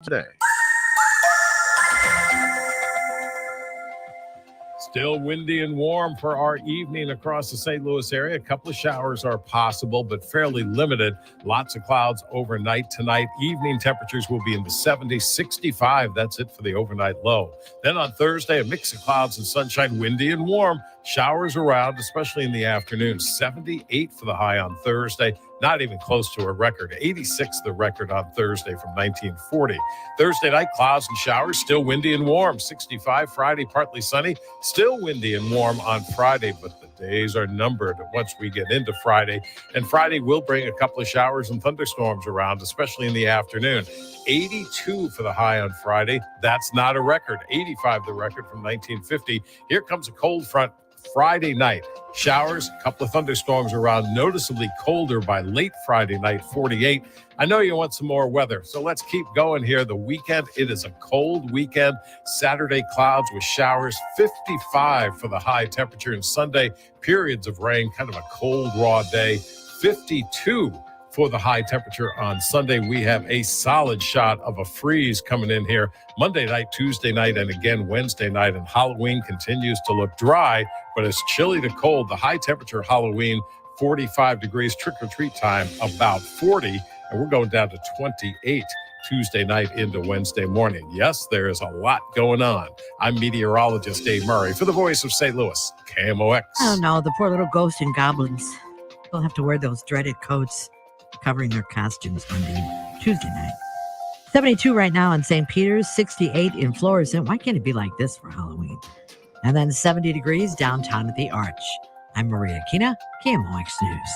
today. Still windy and warm for our evening across the St. Louis area. A couple of showers are possible, but fairly limited. Lots of clouds overnight tonight. Evening temperatures will be in the 70s, 65. That's it for the overnight low. Then on Thursday, a mix of clouds and sunshine, windy and warm. Showers around, especially in the afternoon. 78 for the high on Thursday. Not even close to a record. 86 the record on Thursday from 1940. Thursday night, clouds and showers, still windy and warm. 65 Friday, partly sunny. Still windy and warm on Friday, but the days are numbered once we get into Friday. And Friday will bring a couple of showers and thunderstorms around, especially in the afternoon. 82 for the high on Friday. That's not a record. 85 the record from 1950. Here comes a cold front Friday night. Showers, a couple of thunderstorms around, noticeably colder by late Friday night, 48. I know you want some more weather, so let's keep going here. The weekend, it is a cold weekend. Saturday, clouds with showers, 55 for the high temperature. And Sunday, periods of rain, kind of a cold, raw day, 52 for the high temperature on Sunday. We have a solid shot of a freeze coming in here Monday night, Tuesday night, and again Wednesday night. And Halloween continues to look dry, but it's chilly to cold. The high temperature Halloween, 45 degrees. Trick-or-treat time, about 40. And we're going down to 28 Tuesday night into Wednesday morning. Yes, there is a lot going on. I'm meteorologist Dave Murray for the Voice of St. Louis, KMOX. Oh, no, the poor little ghosts and goblins. They'll have to wear those dreaded coats covering their costumes Monday, Tuesday night. 72 right now in St. Peter's, 68 in Florissant. Why can't it be like this for Halloween? And then 70 degrees downtown at the Arch. I'm Maria Kina, KMOX News.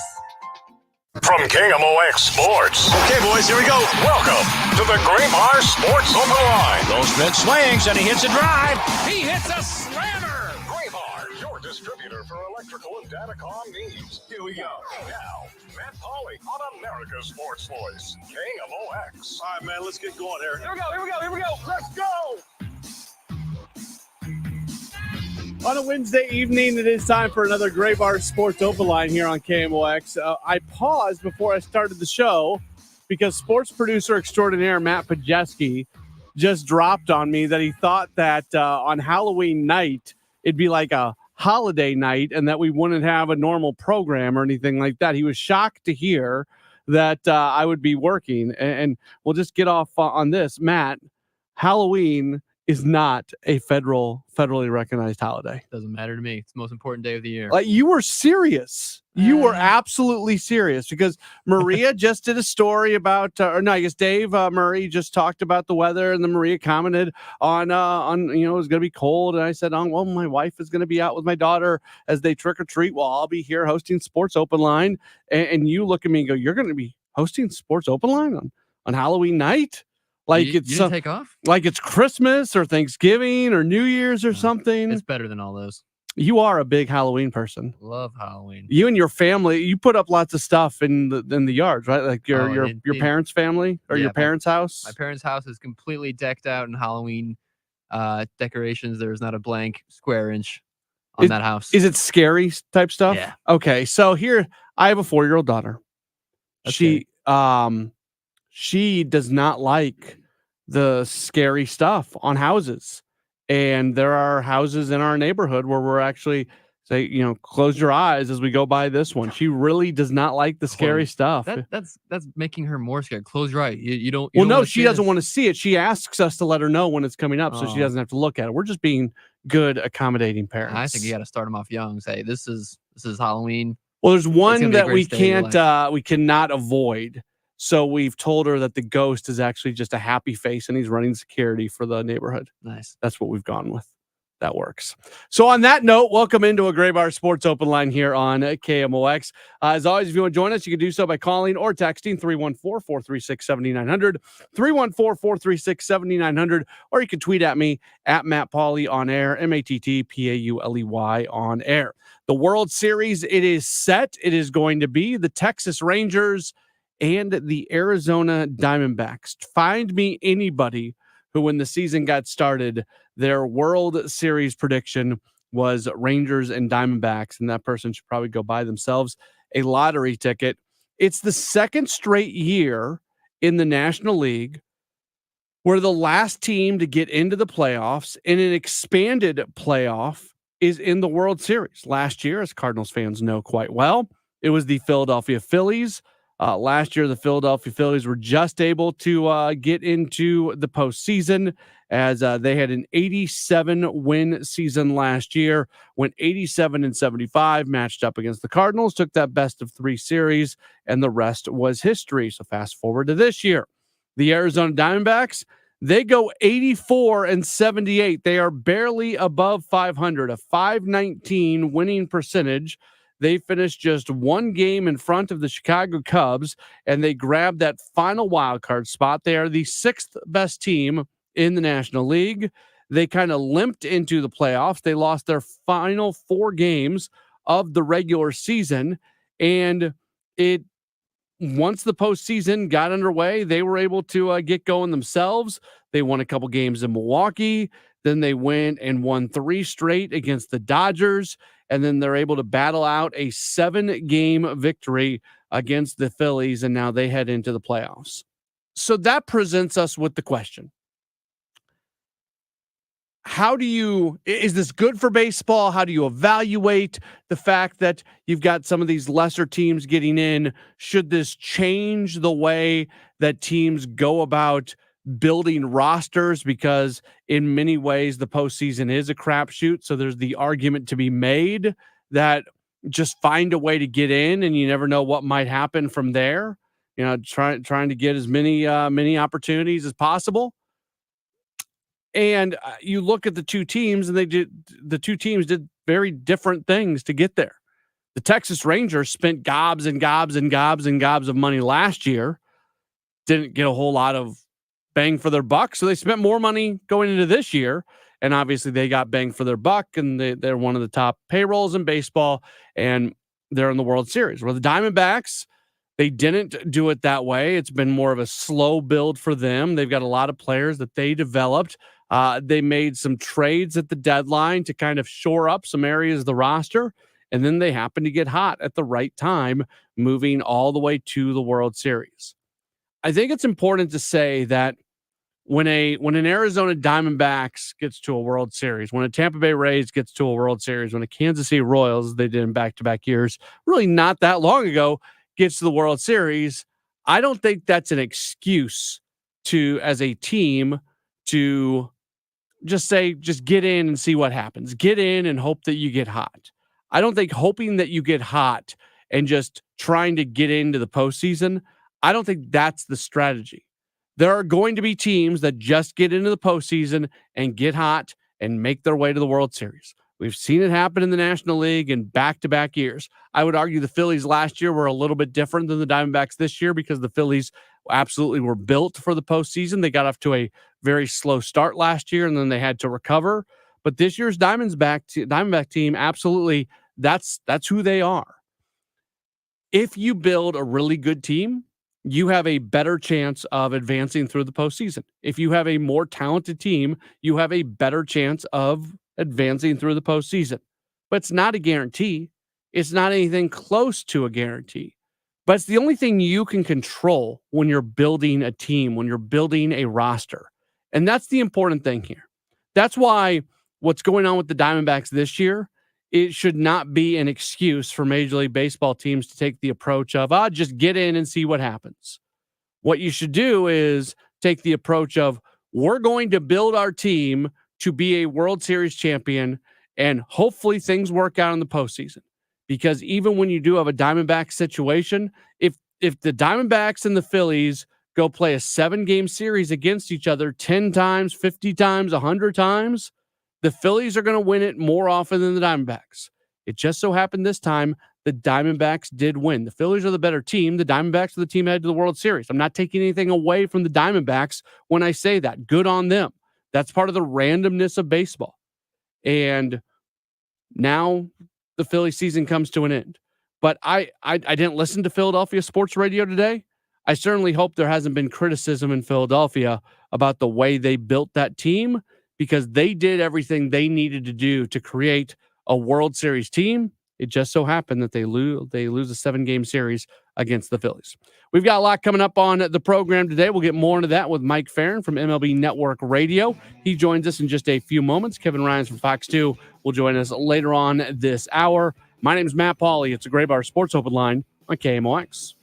From KMOX Sports. Okay, boys, here we go. Welcome to the Graybar Sports Open Line. Goldschmidt swings and he hits a drive. He hits a slammer. Graybar, your distributor for electrical and datacom needs. Here we go. Now, Matt Pauley on America's Sports Voice, KMOX. All right, man, let's get going here. Here we go. Let's go. On a Wednesday evening, it is time for another Graybar Sports Open Line here on KMOX. I paused before I started the show because sports producer extraordinaire Matt Pajeski just dropped on me that he thought that on Halloween night, it'd be like a holiday night and that we wouldn't have a normal program or anything like that. He was shocked to hear that I would be working. And we'll just get off on this. Matt, Halloween is not a federally recognized holiday. Doesn't matter to me. It's the most important day of the year. Like, you were serious. You were absolutely serious because Maria just did a story about, I guess Dave Murray just talked about the weather, and then Maria commented on it was going to be cold, and I said, well, my wife is going to be out with my daughter as they trick or treat. Well, I'll be here hosting Sports Open Line, and you look at me and go, you're going to be hosting Sports Open Line on Halloween night? Like you didn't take off? Like it's Christmas or Thanksgiving or New Year's or something. It's better than all those. You are a big Halloween person. Love Halloween. You and your family, you put up lots of stuff in the yards, right? Like your parents' family or your parents' house. My parents' house is completely decked out in Halloween decorations. There's not a blank square inch on that house. Is it scary type stuff? Yeah. Okay, so here I have a 4-year-old daughter. Okay. She does not like the scary stuff on houses. And there are houses in our neighborhood where we're actually say, close your eyes as we go by this one. She really does not like the scary stuff. That's making her more scared. Close your eye. You don't. No, she doesn't want to see it. She asks us to let her know when it's coming up so she doesn't have to look at it. We're just being good, accommodating parents. I think you got to start them off young. Say, this is Halloween. Well, there's one that we cannot avoid. So we've told her that the ghost is actually just a happy face and he's running security for the neighborhood. Nice. That's what we've gone with. That works. So on that note, welcome into a Graybar Sports Open Line here on KMOX. As always, if you want to join us, you can do so by calling or texting 314-436-7900, 314-436-7900, or you can tweet at me at Matt Pauley on air, MattPauley on air. The World Series, it is set. It is going to be the Texas Rangers and the Arizona Diamondbacks. Find me anybody who, when the season got started, their World Series prediction was Rangers and Diamondbacks, and that person should probably go buy themselves a lottery ticket. It's the second straight year in the National League were the last team to get into the playoffs, and an expanded playoff is in the World Series. Last year, as Cardinals fans know quite well, it was the Philadelphia Phillies. Last year, the Philadelphia Phillies were just able to get into the postseason as they had an 87-win season last year, went 87-75, matched up against the Cardinals, took that best-of-3 series, and the rest was history. So fast forward to this year. The Arizona Diamondbacks, they go 84-78. They are barely above 500, a 519 winning percentage. They finished just one game in front of the Chicago Cubs, and they grabbed that final wild card spot. They are the 6th best team in the National League. They kind of limped into the playoffs. They lost their final 4 games of the regular season, and once the postseason got underway, they were able to get going themselves. They won a couple games in Milwaukee. Then they went and won 3 straight against the Dodgers. And then they're able to battle out a 7-game victory against the Phillies. And now they head into the playoffs. So that presents us with the question. Is this good for baseball? How do you evaluate the fact that you've got some of these lesser teams getting in? Should this change the way that teams go about building rosters? Because in many ways, the postseason is a crapshoot. So there's the argument to be made that just find a way to get in and you never know what might happen from there. Trying to get as many opportunities as possible. And you look at the two teams, and the two teams did very different things to get there. The Texas Rangers spent gobs and gobs and gobs and gobs of money last year, didn't get a whole lot of bang for their buck, so they spent more money going into this year, and obviously they got bang for their buck, and they're one of the top payrolls in baseball, and they're in the World Series. Where the Diamondbacks, they didn't do it that way. It's been more of a slow build for them. They've got a lot of players that they developed. They made some trades at the deadline to kind of shore up some areas of the roster, and then they happened to get hot at the right time, moving all the way to the World Series. I think it's important to say that when an Arizona Diamondbacks gets to a World Series, when a Tampa Bay Rays gets to a World Series, when a Kansas City Royals, they did in back-to-back years, really not that long ago, gets to the World Series, I don't think that's an excuse as a team to just get in and see what happens. Get in and hope that you get hot. I don't think hoping that you get hot and just trying to get into the postseason, I don't think that's the strategy. There are going to be teams that just get into the postseason and get hot and make their way to the World Series. We've seen it happen in the National League in back-to-back years. I would argue the Phillies last year were a little bit different than the Diamondbacks this year because the Phillies absolutely were built for the postseason. They got off to a very slow start last year, and then they had to recover. But this year's Diamondback team, absolutely, that's who they are. If you build a really good team, you have a better chance of advancing through the postseason. If you have a more talented team, you have a better chance of advancing through the postseason. But it's not a guarantee. It's not anything close to a guarantee. But it's the only thing you can control when you're building a team, when you're building a roster. And that's the important thing here. That's why what's going on with the Diamondbacks this year, it should not be an excuse for Major League Baseball teams to take the approach of, just get in and see what happens. What you should do is take the approach of, we're going to build our team to be a World Series champion, and hopefully things work out in the postseason. Because even when you do have a Diamondback situation, if the Diamondbacks and the Phillies go play a 7-game series against each other 10 times, 50 times, 100 times, the Phillies are going to win it more often than the Diamondbacks. It just so happened this time the Diamondbacks did win. The Phillies are the better team. The Diamondbacks are the team headed to the World Series. I'm not taking anything away from the Diamondbacks when I say that. Good on them. That's part of the randomness of baseball. And now the Philly season comes to an end. But I didn't listen to Philadelphia sports radio today. I certainly hope there hasn't been criticism in Philadelphia about the way they built that team, because they did everything they needed to do to create a World Series team. It just so happened that they lose a 7-game series against the Phillies. We've got a lot coming up on the program today. We'll get more into that with Mike Farron from MLB Network Radio. He joins us in just a few moments. Kevin Ryan from Fox 2 will join us later on this hour. My name is Matt Pauley. It's a Gray Bar Sports Open Line on KMOX.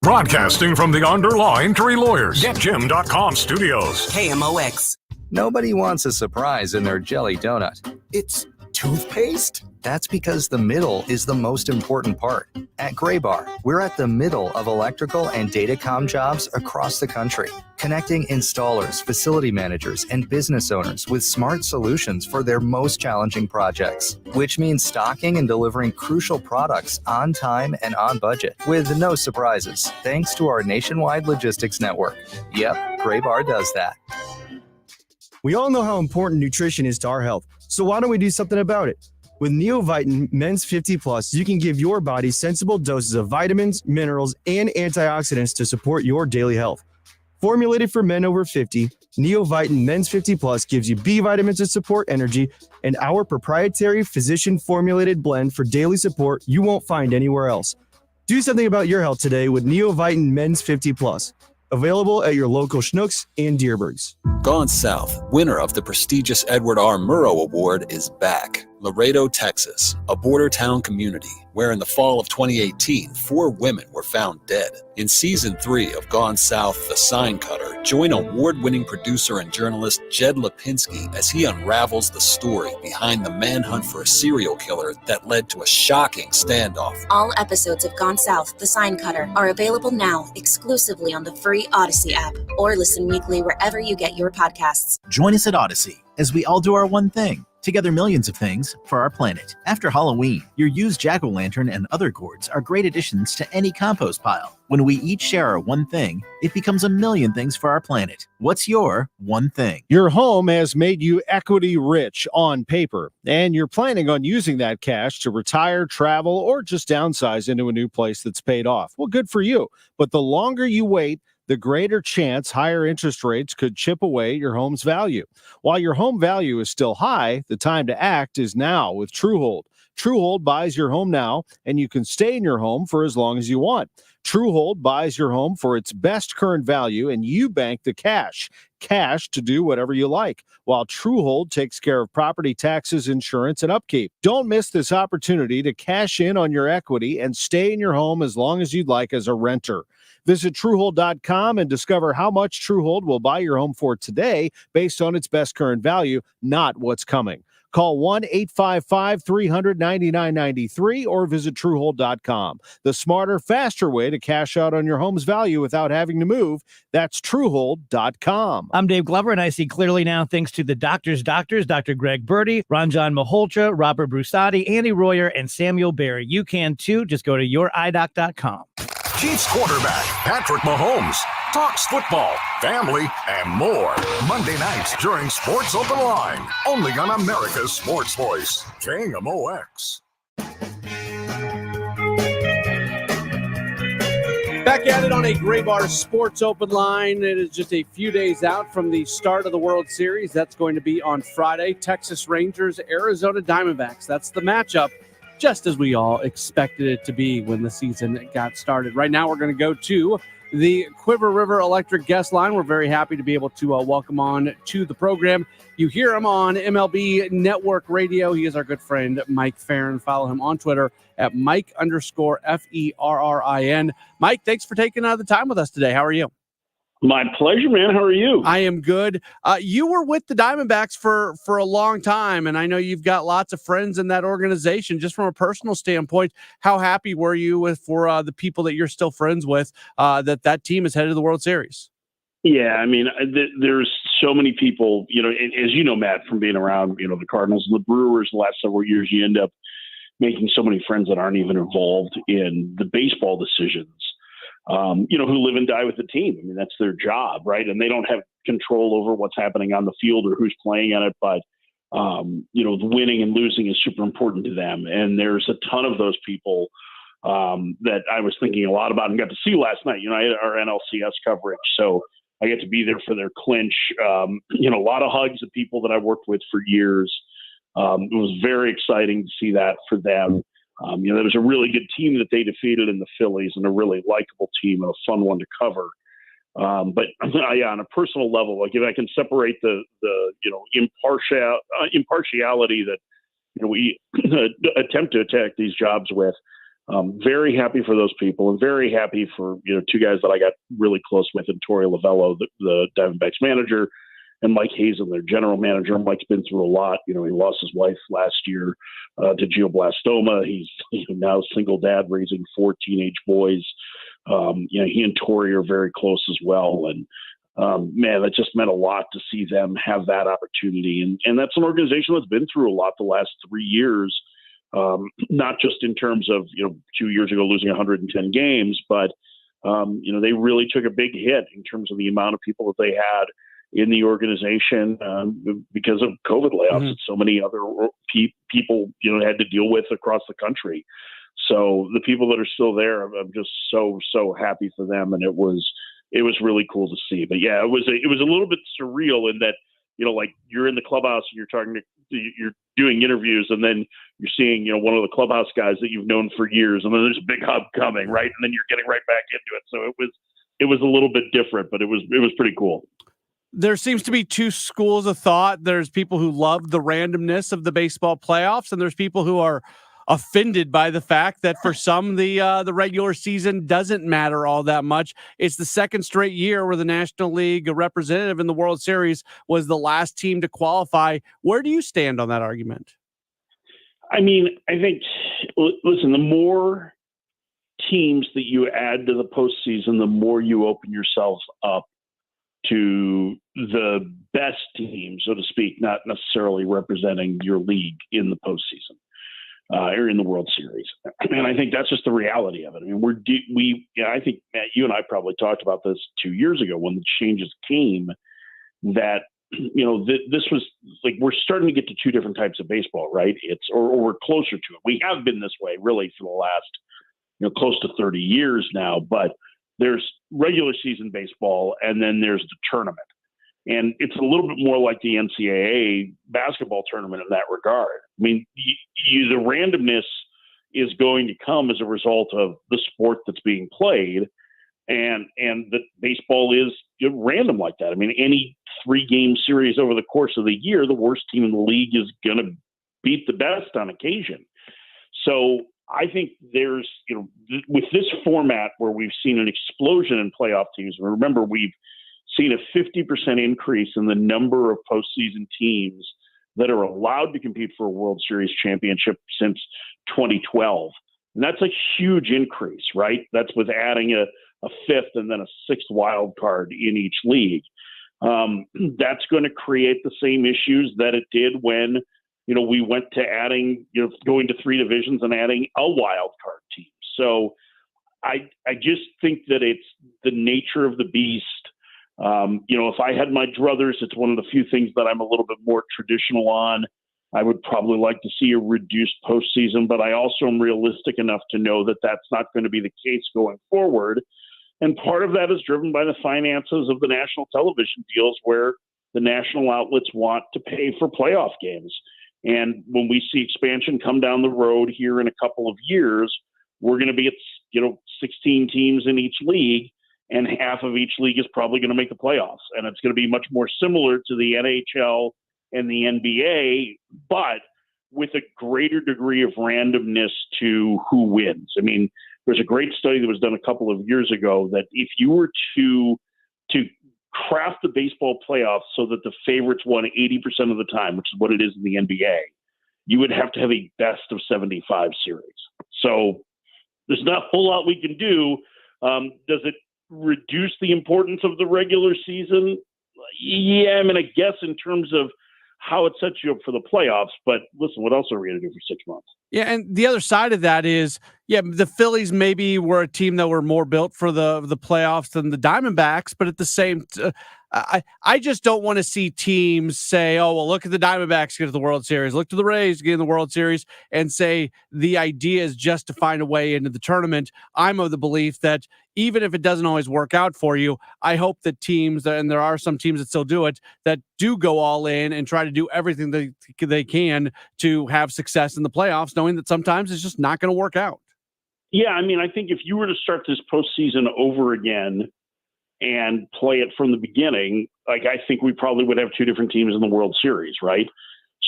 Broadcasting from the Underlying Tree Lawyers. GetJim.com studios. KMOX. Nobody wants a surprise in their jelly donut. It's toothpaste? That's because the middle is the most important part. At Gray Bar, we're at the middle of electrical and datacom jobs across the country, connecting installers, facility managers, and business owners with smart solutions for their most challenging projects, which means stocking and delivering crucial products on time and on budget with no surprises, thanks to our nationwide logistics network. Yep, Gray Bar does that. We all know how important nutrition is to our health, so why don't we do something about it? With Neovitin Men's 50 Plus, you can give your body sensible doses of vitamins, minerals, and antioxidants to support your daily health. Formulated for men over 50, Neovitin Men's 50 Plus gives you B vitamins to support energy and our proprietary physician-formulated blend for daily support you won't find anywhere else. Do something about your health today with Neovitin Men's 50 Plus. Available at your local Schnucks and Deerbergs. Gone South, winner of the prestigious Edward R. Murrow Award, is back. Laredo, Texas, a border town community where in the fall of 2018, 4 women were found dead. In Season 3 of Gone South, The Sign Cutter, join award-winning producer and journalist Jed Lipinski as he unravels the story behind the manhunt for a serial killer that led to a shocking standoff. All episodes of Gone South, The Sign Cutter are available now exclusively on the free Odyssey app or listen weekly wherever you get your podcasts. Join us at Odyssey as we all do our one thing. Together millions of things for our planet. After Halloween, your used jack-o'-lantern and other gourds are great additions to any compost pile. When we each share our one thing, it becomes a million things for our planet. What's your one thing? Your home has made you equity rich on paper, and you're planning on using that cash to retire, travel, or just downsize into a new place that's paid off. Well, good for you. But the longer you wait, the greater chance higher interest rates could chip away your home's value. While your home value is still high, the time to act is now with Truehold. Truehold buys your home now, and you can stay in your home for as long as you want. Truehold buys your home for its best current value, and you bank the cash to do whatever you like, while Truehold takes care of property taxes, insurance, and upkeep. Don't miss this opportunity to cash in on your equity and stay in your home as long as you'd like as a renter. Visit Truehold.com and discover how much Truehold will buy your home for today based on its best current value, not what's coming. Call 1-855-300-9993 or visit Truehold.com. The smarter, faster way to cash out on your home's value without having to move. That's Truehold.com. I'm Dave Glover, and I see clearly now thanks to the doctors, Dr. Greg Birdie, Ranjan Malhotra, Robert Brusati, Andy Royer, and Samuel Barry. You can too. Just go to youridoc.com. Chiefs quarterback Patrick Mahomes talks football, family, and more. Monday nights during Sports Open Line. Only on America's Sports Voice, KMOX. Back at it on a Gray Bar Sports Open Line. It is just a few days out from the start of the World Series. That's going to be on Friday. Texas Rangers, Arizona Diamondbacks. That's the matchup, just as we all expected it to be when the season got started. Right now, we're going to go to the Quiver River Electric guest line. We're very happy to be able to welcome on to the program. You hear him on MLB Network Radio. He is our good friend, Mike Farron. Follow him on Twitter at Mike_FERRIN. Mike, thanks for taking the time with us today. How are you? My pleasure, man. How are you? I am good. You were with the Diamondbacks for a long time, and I know you've got lots of friends in that organization. Just from a personal standpoint, how happy were you for the people that you're still friends with, that team is headed to the World Series? Yeah, I mean, there's so many people, as you know, Matt, from being around, the Cardinals and the Brewers the last several years, you end up making so many friends that aren't even involved in the baseball decisions. Who live and die with the team. I mean, that's their job, right? And they don't have control over what's happening on the field or who's playing on it, but, the winning and losing is super important to them. And there's a ton of those people that I was thinking a lot about and got to see last night. I had our NLCS coverage, so I get to be there for their clinch. A lot of hugs of people that I've worked with for years. It was very exciting to see that for them. There was a really good team that they defeated in the Phillies, and a really likable team and a fun one to cover. But on a personal level, like if I can separate the impartiality that we attempt to attack these jobs with, very happy for those people, and very happy for two guys that I got really close with, and Torey Lovello, the Diamondbacks manager, and Mike Hazen, their general manager. Mike's been through a lot. He lost his wife last year to glioblastoma. He's now a single dad raising 4 teenage boys. He and Torey are very close as well. And man, that just meant a lot to see them have that opportunity. And that's an organization that's been through a lot the last 3 years, not just in terms of 2 years ago losing 110 games, but they really took a big hit in terms of the amount of people that they had in the organization because of COVID layoffs that so many other people had to deal with across the country. So the people that are still there, I'm just so happy for them, and it was really cool to see. But yeah, it was a little bit surreal in that like you're in the clubhouse and you're doing interviews, and then you're seeing one of the clubhouse guys that you've known for years, and then there's a big hug coming, right, and then you're getting right back into it. So it was a little bit different, but it was pretty cool. There seems to be two schools of thought. There's people who love the randomness of the baseball playoffs, and there's people who are offended by the fact that for some the regular season doesn't matter all that much. It's the second straight year where the National League representative in the World Series was the last team to qualify. Where do you stand on that argument? I mean, I think, listen, the more teams that you add to the postseason, the more you open yourselves up to the best team, so to speak, not necessarily representing your league in the postseason or in the World Series. And I think that's just the reality of it. I mean, I think, Matt, you and I probably talked about this 2 years ago when the changes came, that, this was like, we're starting to get to two different types of baseball, right? Or we're closer to it. We have been this way really for the last, close to 30 years now, but there's regular season baseball, and then there's the tournament. And it's a little bit more like the NCAA basketball tournament in that regard. I mean, the randomness is going to come as a result of the sport that's being played, and the baseball is random like that. I mean, any 3-game series over the course of the year, the worst team in the league is going to beat the best on occasion. So I think there's, with this format where we've seen an explosion in playoff teams, remember, we've seen a 50% increase in the number of postseason teams that are allowed to compete for a World Series championship since 2012. And that's a huge increase, right? That's with adding a fifth and then a sixth wild card in each league. That's going to create the same issues that it did when we went to adding, going to 3 divisions and adding a wild card team. So I just think that it's the nature of the beast. If I had my druthers, it's one of the few things that I'm a little bit more traditional on. I would probably like to see a reduced postseason, but I also am realistic enough to know that that's not going to be the case going forward. And part of that is driven by the finances of the national television deals, where the national outlets want to pay for playoff games. And when we see expansion come down the road here in a couple of years, we're going to be at 16 teams in each league, and half of each league is probably going to make the playoffs. And it's going to be much more similar to the NHL and the NBA, but with a greater degree of randomness to who wins. I mean, there's a great study that was done a couple of years ago that if you were to craft the baseball playoffs so that the favorites won 80% of the time, which is what it is in the NBA, you would have to have a best of 75 series. So there's not a whole lot we can do. Does it reduce the importance of the regular season? Yeah, I mean, I guess in terms of how it sets you up for the playoffs, but listen, what else are we going to do for 6 months? Yeah, and the other side of that is, the Phillies maybe were a team that were more built for the playoffs than the Diamondbacks, but at the same, I just don't want to see teams say, "Oh, well, look at the Diamondbacks get to the World Series, look to the Rays get in the World Series," and say the idea is just to find a way into the tournament. I'm of the belief that even if it doesn't always work out for you, I hope that teams, and there are some teams that still do it, that do go all in and try to do everything they can to have success in the playoffs, knowing that sometimes it's just not going to work out. Yeah, I mean, I think if you were to start this postseason over again and play it from the beginning, like I think we probably would have two different teams in the World Series, right?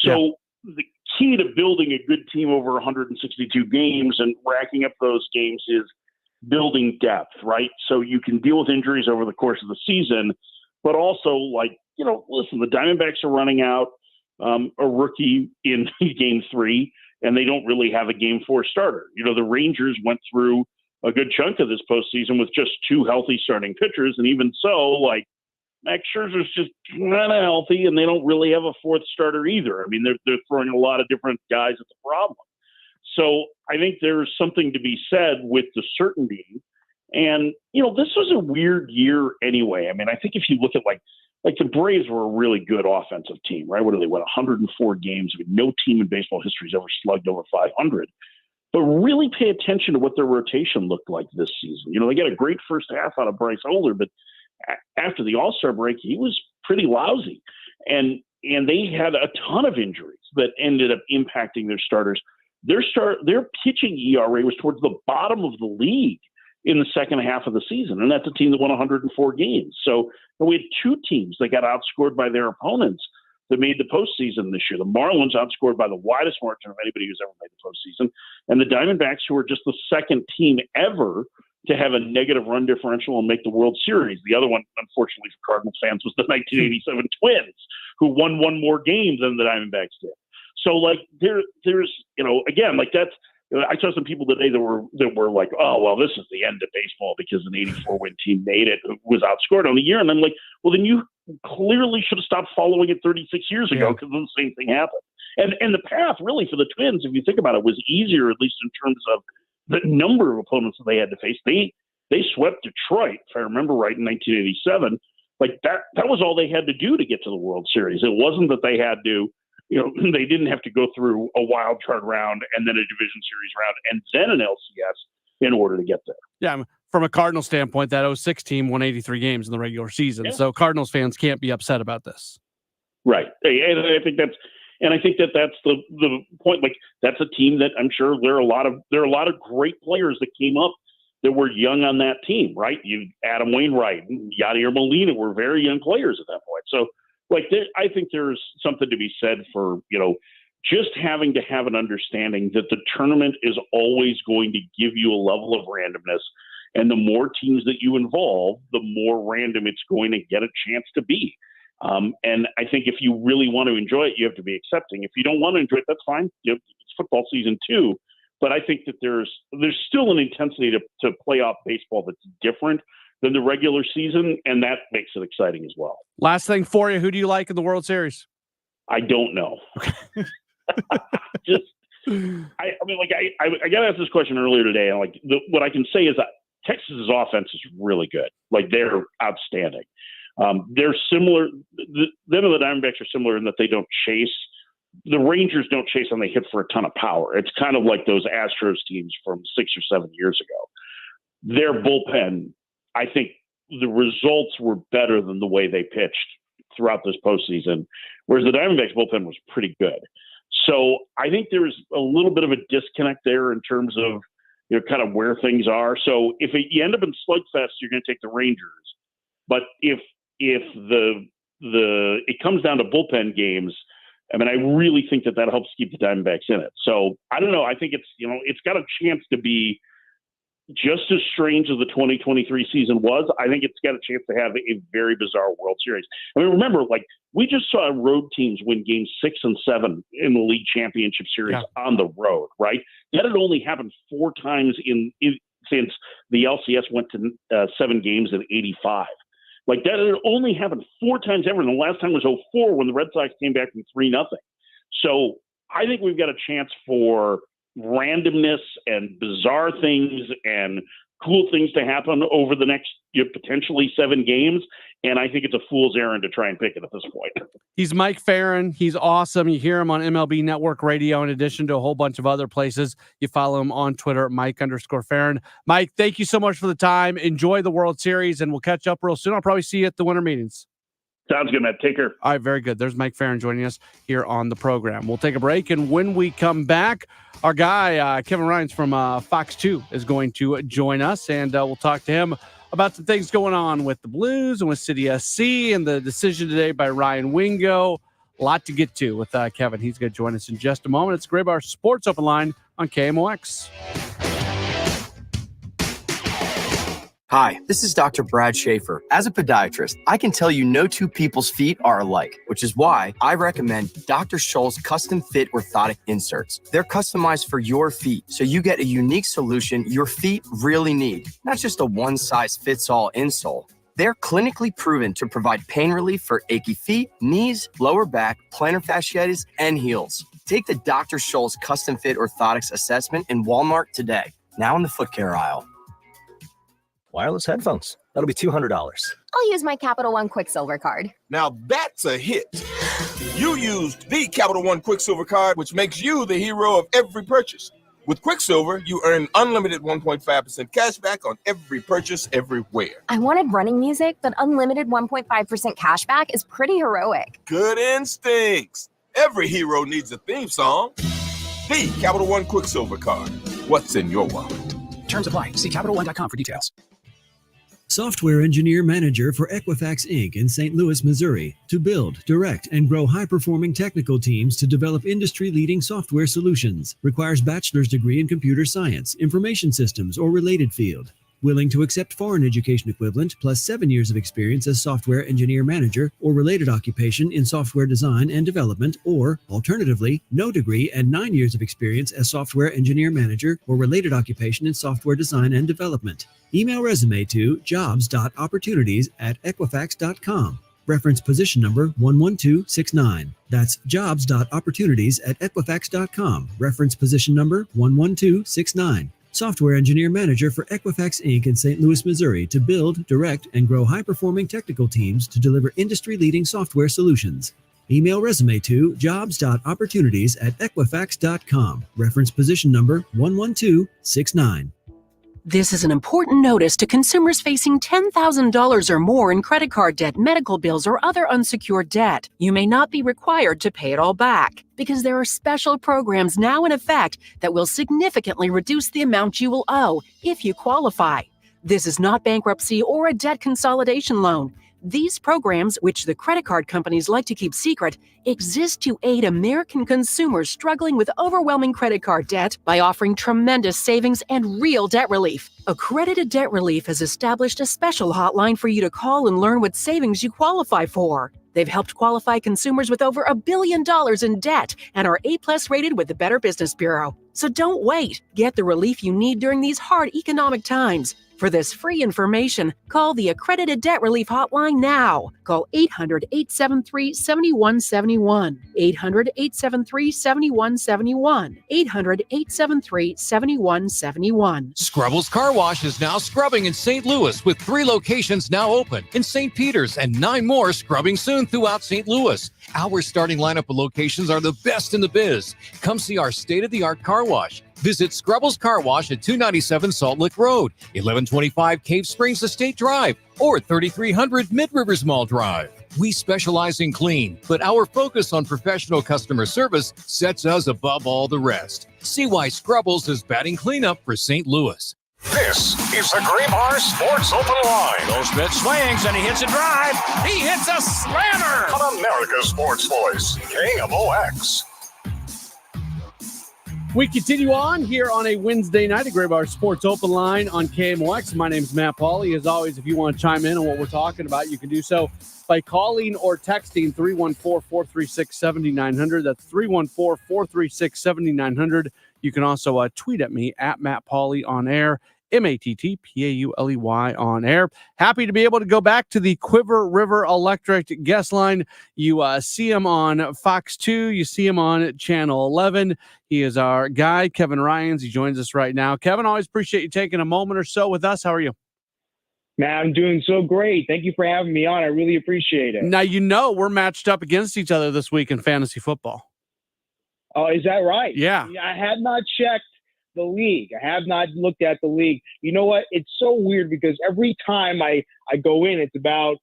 So the key to building a good team over 162 games and racking up those games is building depth, right? So you can deal with injuries over the course of the season, but also listen, the Diamondbacks are running out a rookie in game 3, and they don't really have a game 4 starter. The Rangers went through a good chunk of this postseason with just 2 healthy starting pitchers. And even so, Max Scherzer's just not healthy, and they don't really have a 4th starter either. I mean, they're throwing a lot of different guys at the problem. So I think there's something to be said with the certainty. And, this was a weird year anyway. I mean, I think if you look at like the Braves were a really good offensive team, right? What do they win? 104 games. I mean, no team in baseball history has ever slugged over 500. But really pay attention to what their rotation looked like this season. They got a great first half out of Bryce Older, but after the All-Star break, he was pretty lousy. And they had a ton of injuries that ended up impacting their starters. Their pitching ERA was towards the bottom of the league in the second half of the season, and that's a team that won 104 games. So we had 2 teams that got outscored by their opponents that made the postseason this year. The Marlins outscored by the widest margin of anybody who's ever made the postseason, and the Diamondbacks, who were just the second team ever to have a negative run differential and make the World Series. The other one, unfortunately for Cardinals fans, was the 1987 Twins, who won 1 more game than the Diamondbacks did. So there's again, that's. I saw some people today that were like, "Oh, well, this is the end of baseball because an 84 win team made it, was outscored on the year." And I'm like, "Well, then you clearly should have stopped following it 36 years ago because the same thing happened." And the path really for the Twins, if you think about it, was easier, at least in terms of the number of opponents that they had to face. They swept Detroit, if I remember right, in 1987. That was all they had to do to get to the World Series. It wasn't that they had to. They didn't have to go through a wild card round and then a division series round and then an LCS in order to get there. Yeah, from a Cardinals standpoint, that 06 team won 83 games in the regular season. Yeah. So Cardinals fans can't be upset about this. Right. And I think that's the point. That's a team that I'm sure there are a lot of great players that came up that were young on that team, right? Adam Wainwright and Yadier Molina were very young players at that point. So I think there's something to be said for, just having to have an understanding that the tournament is always going to give you a level of randomness. And the more teams that you involve, the more random it's going to get a chance to be. And I think if you really want to enjoy it, you have to be accepting. If you don't want to enjoy it, that's fine. It's football season too. But I think that there's still an intensity to playoff baseball that's different than the regular season, and that makes it exciting as well. Last thing for you, who do you like in the World Series? I don't know. I got asked this question earlier today, and what I can say is that Texas's offense is really good. They're outstanding. They're similar. Them and the Diamondbacks are similar in that they don't chase. The Rangers don't chase and they hit for a ton of power. It's kind of like those Astros teams from 6 or 7 years ago. Their bullpen, I think the results were better than the way they pitched throughout this postseason, whereas the Diamondbacks bullpen was pretty good. So I think there's a little bit of a disconnect there in terms of kind of where things are. So if you end up in slugfest, you're going to take the Rangers. But if it comes down to bullpen games, I mean, I really think that helps keep the Diamondbacks in it. So I don't know. I think it's got a chance to be just as strange as the 2023 season was. I think it's got a chance to have a very bizarre World Series. I mean, remember, we just saw road teams win games 6 and 7 in the league championship series on the road, right? That had only happened 4 times since the LCS went to 7 games in 85. That had only happened 4 times ever. And the last time was 2004 when the Red Sox came back from 3-0. So I think we've got a chance for randomness and bizarre things and cool things to happen over the next potentially 7 games. And I think it's a fool's errand to try and pick it at this point. He's Mike Farron. He's awesome. You hear him on MLB Network Radio in addition to a whole bunch of other places. You follow him on Twitter, Mike_Farron. Mike, thank you so much for the time. Enjoy the World Series, and we'll catch up real soon. I'll probably see you at the winter meetings. Sounds good, Matt. Take care. All right, very good. There's Mike Farron joining us here on the program. We'll take a break, and when we come back, our guy, Kevin Rines from Fox 2 is going to join us, and we'll talk to him about some things going on with the Blues and with City SC and the decision today by Ryan Wingo. A lot to get to with Kevin. He's going to join us in just a moment. It's Gray Bar Sports Open Line on KMOX. Hi, this is Dr. Brad Schaefer. As a podiatrist, I can tell you no two people's feet are alike, which is why I recommend Dr. Scholl's custom fit orthotic inserts. They're customized for your feet, so you get a unique solution your feet really need, not just a one-size-fits-all insole. They're clinically proven to provide pain relief for achy feet, knees, lower back, plantar fasciitis, and heels. Take the Dr. Scholl's custom fit orthotics assessment in Walmart today, now in the foot care aisle. Wireless headphones. That'll be $200. I'll use my Capital One Quicksilver card. Now that's a hit. You used the Capital One Quicksilver card, which makes you the hero of every purchase. With Quicksilver, you earn unlimited 1.5% cash back on every purchase everywhere. I wanted running music, but unlimited 1.5% cash back is pretty heroic. Good instincts. Every hero needs a theme song. The Capital One Quicksilver card. What's in your wallet? Terms apply. See CapitalOne.com for details. Software Engineer Manager for Equifax Inc. in St. Louis, Missouri, to build, direct, and grow high-performing technical teams to develop industry-leading software solutions. Requires bachelor's degree in computer science, information systems, or related field. Willing to accept foreign education equivalent plus 7 years of experience as software engineer manager or related occupation in software design and development, or alternatively, no degree and 9 years of experience as software engineer manager or related occupation in software design and development. Email resume to jobs.opportunities@equifax.com. Reference position number 11269. That's jobs.opportunities@equifax.com. Reference position number 11269. Software Engineer Manager for Equifax Inc. in St. Louis, Missouri, to build, direct, and grow high-performing technical teams to deliver industry-leading software solutions. Email resume to jobs.opportunities@equifax.com. Reference position number 11269. This is an important notice to consumers facing $10,000 or more in credit card debt, medical bills, or other unsecured debt. You may not be required to pay it all back because there are special programs now in effect that will significantly reduce the amount you will owe if you qualify. This is not bankruptcy or a debt consolidation loan. These programs, which the credit card companies like to keep secret, exist to aid American consumers struggling with overwhelming credit card debt by offering tremendous savings and real debt relief. Accredited Debt Relief has established a special hotline for you to call and learn what savings you qualify for. They've helped qualify consumers with over $1 billion in debt and are A+ rated with the Better Business Bureau. So don't wait. Get the relief you need during these hard economic times. For this free information, call the Accredited Debt Relief Hotline now. Call 800-873-7171. 800-873-7171. 800-873-7171. Scrubbles Car Wash is now scrubbing in St. Louis with 3 locations now open in St. Peters and 9 more scrubbing soon throughout St. Louis. Our starting lineup of locations are the best in the biz. Come see our state-of-the-art car wash. Visit Scrubbles Car Wash at 297 Salt Lick Road, 1125 Cave Springs Estate Drive, or 3300 Mid-Rivers Mall Drive. We specialize in clean, but our focus on professional customer service sets us above all the rest. See why Scrubbles is batting cleanup for St. Louis. This is the Gray Bar Sports Open Line. Goldschmidt swings and he hits a drive. He hits a slammer. On America's Sports Voice, KMOX. We continue on here on a Wednesday night at Gray Bar Sports Open Line on KMOX. My name is Matt Pauley. As always, if you want to chime in on what we're talking about, you can do so by calling or texting 314-436-7900. That's 314-436-7900. You can also tweet at me at Matt Pauley on air. MATTPAULEY on air. Happy to be able to go back to the Quiver River Electric guest line. You see him on Fox 2. You see him on Channel 11. He is our guy, Kevin Ryans. He joins us right now. Kevin, always appreciate you taking a moment or so with us. How are you? Man, I'm doing so great. Thank you for having me on. I really appreciate it. Now, we're matched up against each other this week in fantasy football. Oh, is that right? Yeah. I have not checked the league. I have not looked at the league. You know what? It's so weird because every time I go in, it's about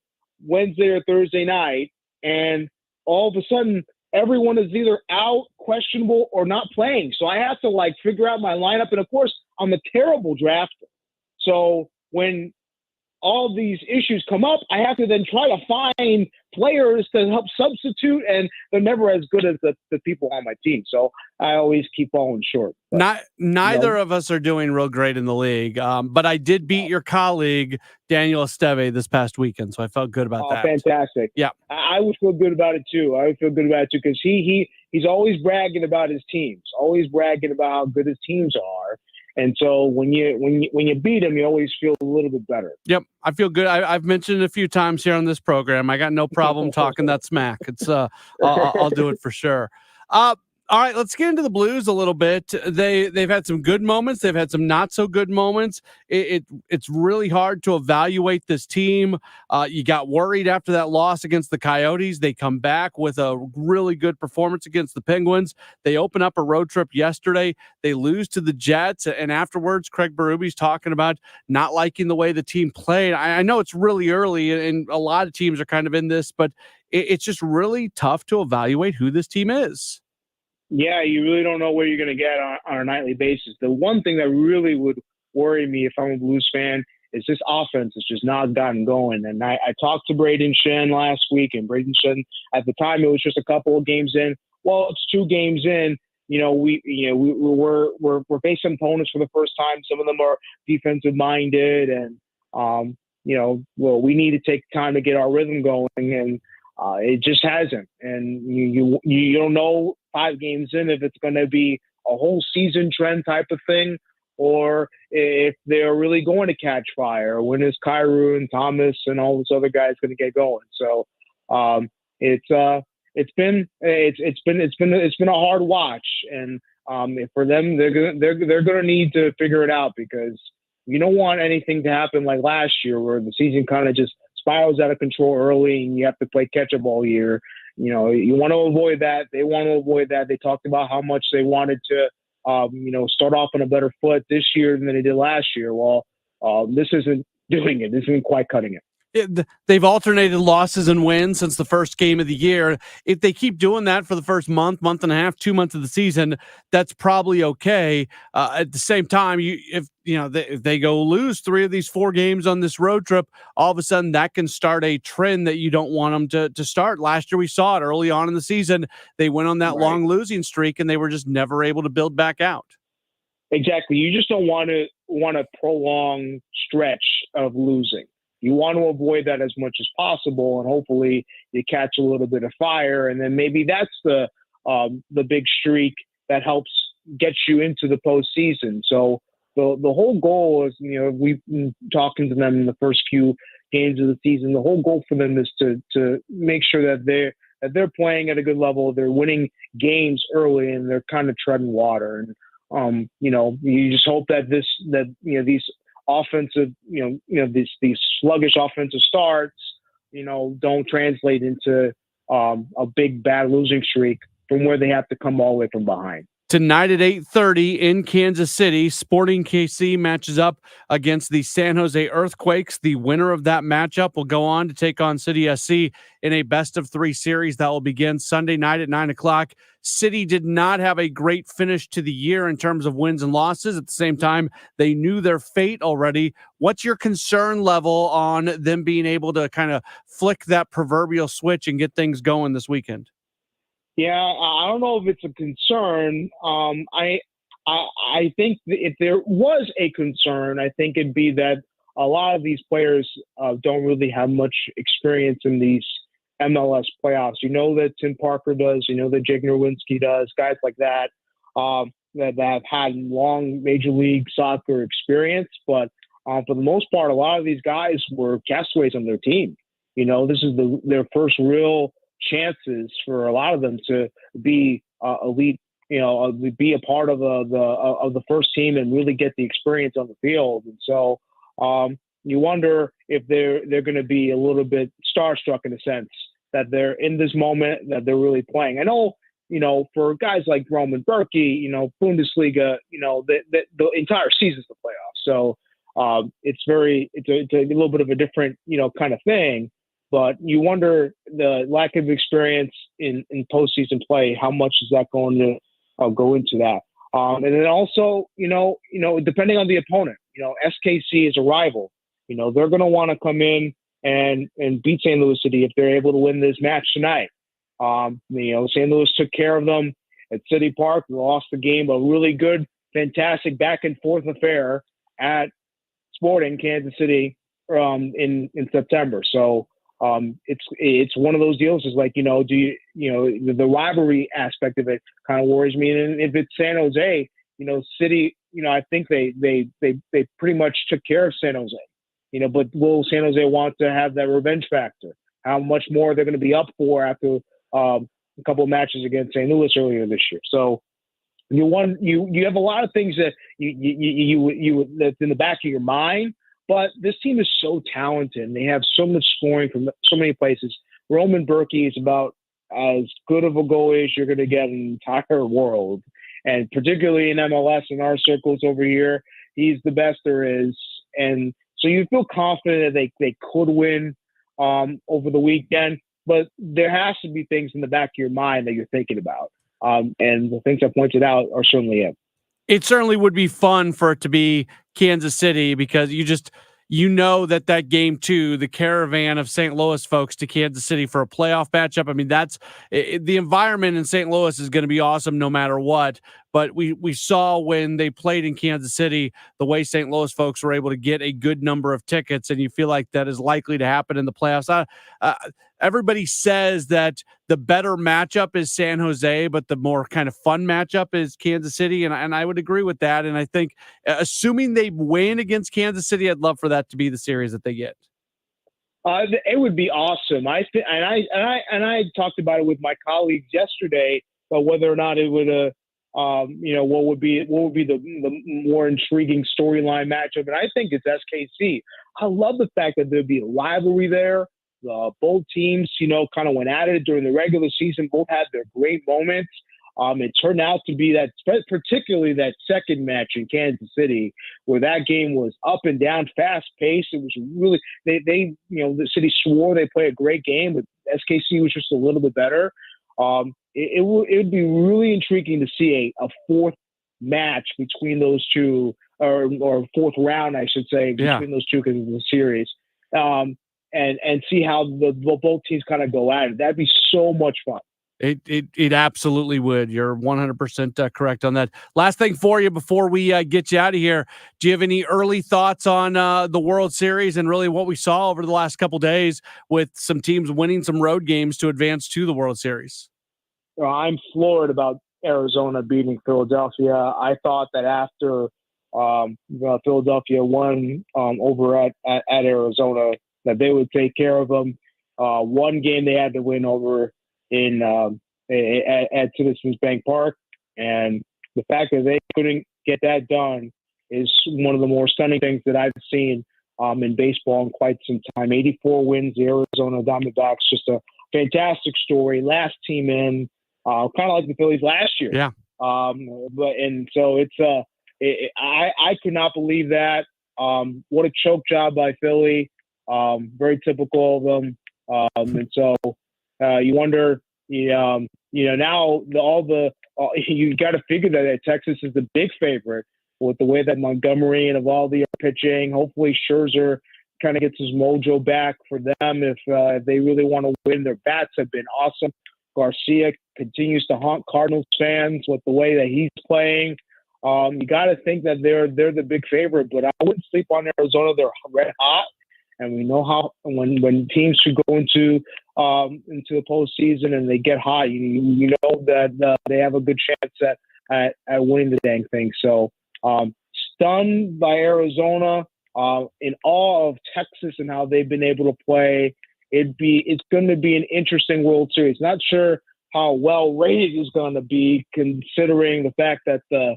Wednesday or Thursday night, and all of a sudden, everyone is either out, questionable, or not playing. So I have to figure out my lineup. And of course, I'm a terrible drafter. So when all these issues come up, I have to then try to find players to help substitute, and they're never as good as the people on my team. So I always keep falling short. But, neither of us are doing real great in the league, but I did beat your colleague, Daniel Esteve, this past weekend, so I felt good about that. Fantastic. Yeah. I would feel good about it, too. I would feel good about it, too, because he's always bragging about his teams, always bragging about how good his teams are. And so when you beat him, you always feel a little bit better. Yep, I feel good. I've mentioned it a few times here on this program. I got no problem talking that smack. It's I'll do it for sure. All right, let's get into the Blues a little bit. They've had some good moments. They've had some not so good moments. It's really hard to evaluate this team. You got worried after that loss against the Coyotes. They come back with a really good performance against the Penguins. They open up a road trip yesterday. They lose to the Jets, and afterwards, Craig Berube's talking about not liking the way the team played. I know it's really early, and a lot of teams are kind of in this, but it's just really tough to evaluate who this team is. Yeah, you really don't know where you're going to get on a nightly basis. The one thing that really would worry me if I'm a Blues fan is this offense has just not gotten going. And I talked to Braden Shen last week, and Braden Shen, at the time, it was just a couple of games in. Well, it's 2 games in. We're facing opponents for the first time. Some of them are defensive minded, and we need to take time to get our rhythm going, and it just hasn't. And you don't know 5 games in if it's going to be a whole season trend type of thing, or if they're really going to catch fire. When is Kyrou and Thomas and all those other guys going to get going? So it's been a hard watch, and for them, they're going to need to figure it out, because you don't want anything to happen like last year where the season kind of just spirals out of control early and you have to play catch up all year. You want to avoid that. They want to avoid that. They talked about how much they wanted to, start off on a better foot this year than they did last year. Well, this isn't doing it. This isn't quite cutting it. They've alternated losses and wins since the first game of the year. If they keep doing that for the first month and a half, 2 months of the season, that's probably okay. At the same time, if they go lose 3 of these 4 games on this road trip, all of a sudden that can start a trend that you don't want them to start. Last year we saw it early on in the season. They went on that long losing streak, and they were just never able to build back out. Exactly. You just don't want a prolonged stretch of losing. You want to avoid that as much as possible, and hopefully you catch a little bit of fire, and then maybe that's the big streak that helps get you into the postseason. So the whole goal is, we've been talking to them in the first few games of the season. The whole goal for them is to make sure that they're playing at a good level, they're winning games early, and they're kind of treading water. And you just hope that these offensive, these sluggish offensive starts, don't translate into a big bad losing streak from where they have to come all the way from behind. Tonight at 8:30 in Kansas City, Sporting KC matches up against the San Jose Earthquakes. The winner of that matchup will go on to take on City SC in a best-of-3 series that will begin Sunday night at 9 o'clock. City did not have a great finish to the year in terms of wins and losses. At the same time, they knew their fate already. What's your concern level on them being able to kind of flick that proverbial switch and get things going this weekend? Yeah, I don't know if it's a concern. I think if there was a concern, I think it'd be that a lot of these players don't really have much experience in these MLS playoffs. That Tim Parker does. That Jake Nerwinski does. Guys like that. that have had long Major League Soccer experience, but for the most part, a lot of these guys were castaways on their team. This is their first real chances for a lot of them to be elite. Be a part of the first team and really get the experience on the field. And so you wonder if they're going to be a little bit starstruck in a sense that they're in this moment, that they're really playing. I know, for guys like Roman Berkey, Bundesliga, the entire season's the playoffs. So it's a little bit of a different, kind of thing. But you wonder the lack of experience in postseason play, how much is that going to go into that? And then also, depending on the opponent, SKC is a rival. They're going to want to come in and beat St. Louis City if they're able to win this match tonight. St. Louis took care of them at City Park. We lost the game, a really good, fantastic back and forth affair at Sporting Kansas City in September. So it's one of those deals. Is like, the rivalry aspect of it kind of worries me. And if it's San Jose, City, I think they pretty much took care of San Jose. But will San Jose want to have that revenge factor? How much more they're going to be up for after a couple of matches against St. Louis earlier this year? So you have a lot of things that you that's in the back of your mind. But this team is so talented, and they have so much scoring from so many places. Roman Berkey is about as good of a goalie as you're going to get in the entire world. And particularly in MLS, in our circles over here, he's the best there is. And so you feel confident that they could win over the weekend. But there has to be things in the back of your mind that you're thinking about. And the things I pointed out are certainly it. It certainly would be fun for it to be Kansas City because that game too, the caravan of St. Louis folks to Kansas City for a playoff matchup. I mean, that's the environment in St. Louis is going to be awesome no matter what. But we saw when they played in Kansas City, the way St. Louis folks were able to get a good number of tickets, and you feel like that is likely to happen in the playoffs. Everybody says that the better matchup is San Jose, but the more kind of fun matchup is Kansas City, and I would agree with that. And I think, assuming they win against Kansas City, I'd love for that to be the series that they get. It would be awesome. I talked about it with my colleagues yesterday, about whether or not it would what would be the more intriguing storyline matchup, and I think it's SKC. I love the fact that there'd be a rivalry there. Both teams, kind of went at it during the regular season. Both had their great moments. It turned out to be that, particularly that second match in Kansas City, where that game was up and down, fast paced. It was really the city swore they played a great game, but SKC was just a little bit better. It would be really intriguing to see a fourth match between those two, or fourth round, I should say, between those two because of the series, and see how both teams kind of go at it. That'd be so much fun. It absolutely would. You're 100% correct on that. Last thing for you before we get you out of here, do you have any early thoughts on the World Series and really what we saw over the last couple days with some teams winning some road games to advance to the World Series? I'm floored about Arizona beating Philadelphia. I thought that after Philadelphia won over at Arizona, that they would take care of them. One game they had to win over at Citizens Bank Park, and the fact that they couldn't get that done is one of the more stunning things that I've seen in baseball in quite some time. 84 wins, the Arizona Diamondbacks, just a fantastic story. Last team in, kind of like the Phillies last year. Yeah. So I could not believe that. What a choke job by Philly. Very typical of them. And so you wonder, now you got to figure that Texas is the big favorite with the way that Montgomery and Eovaldi are pitching. Hopefully Scherzer kind of gets his mojo back for them if they really want to win. Their bats have been awesome. Garcia continues to haunt Cardinals fans with the way that he's playing. You got to think that they're the big favorite, but I wouldn't sleep on Arizona. They're red hot, and we know how when teams should go into the postseason and they get hot, you know that they have a good chance at at winning the dang thing. So stunned by Arizona, in awe of Texas and how they've been able to play. It's going to be an interesting World Series. Not sure how well rated it's going to be, considering the fact that the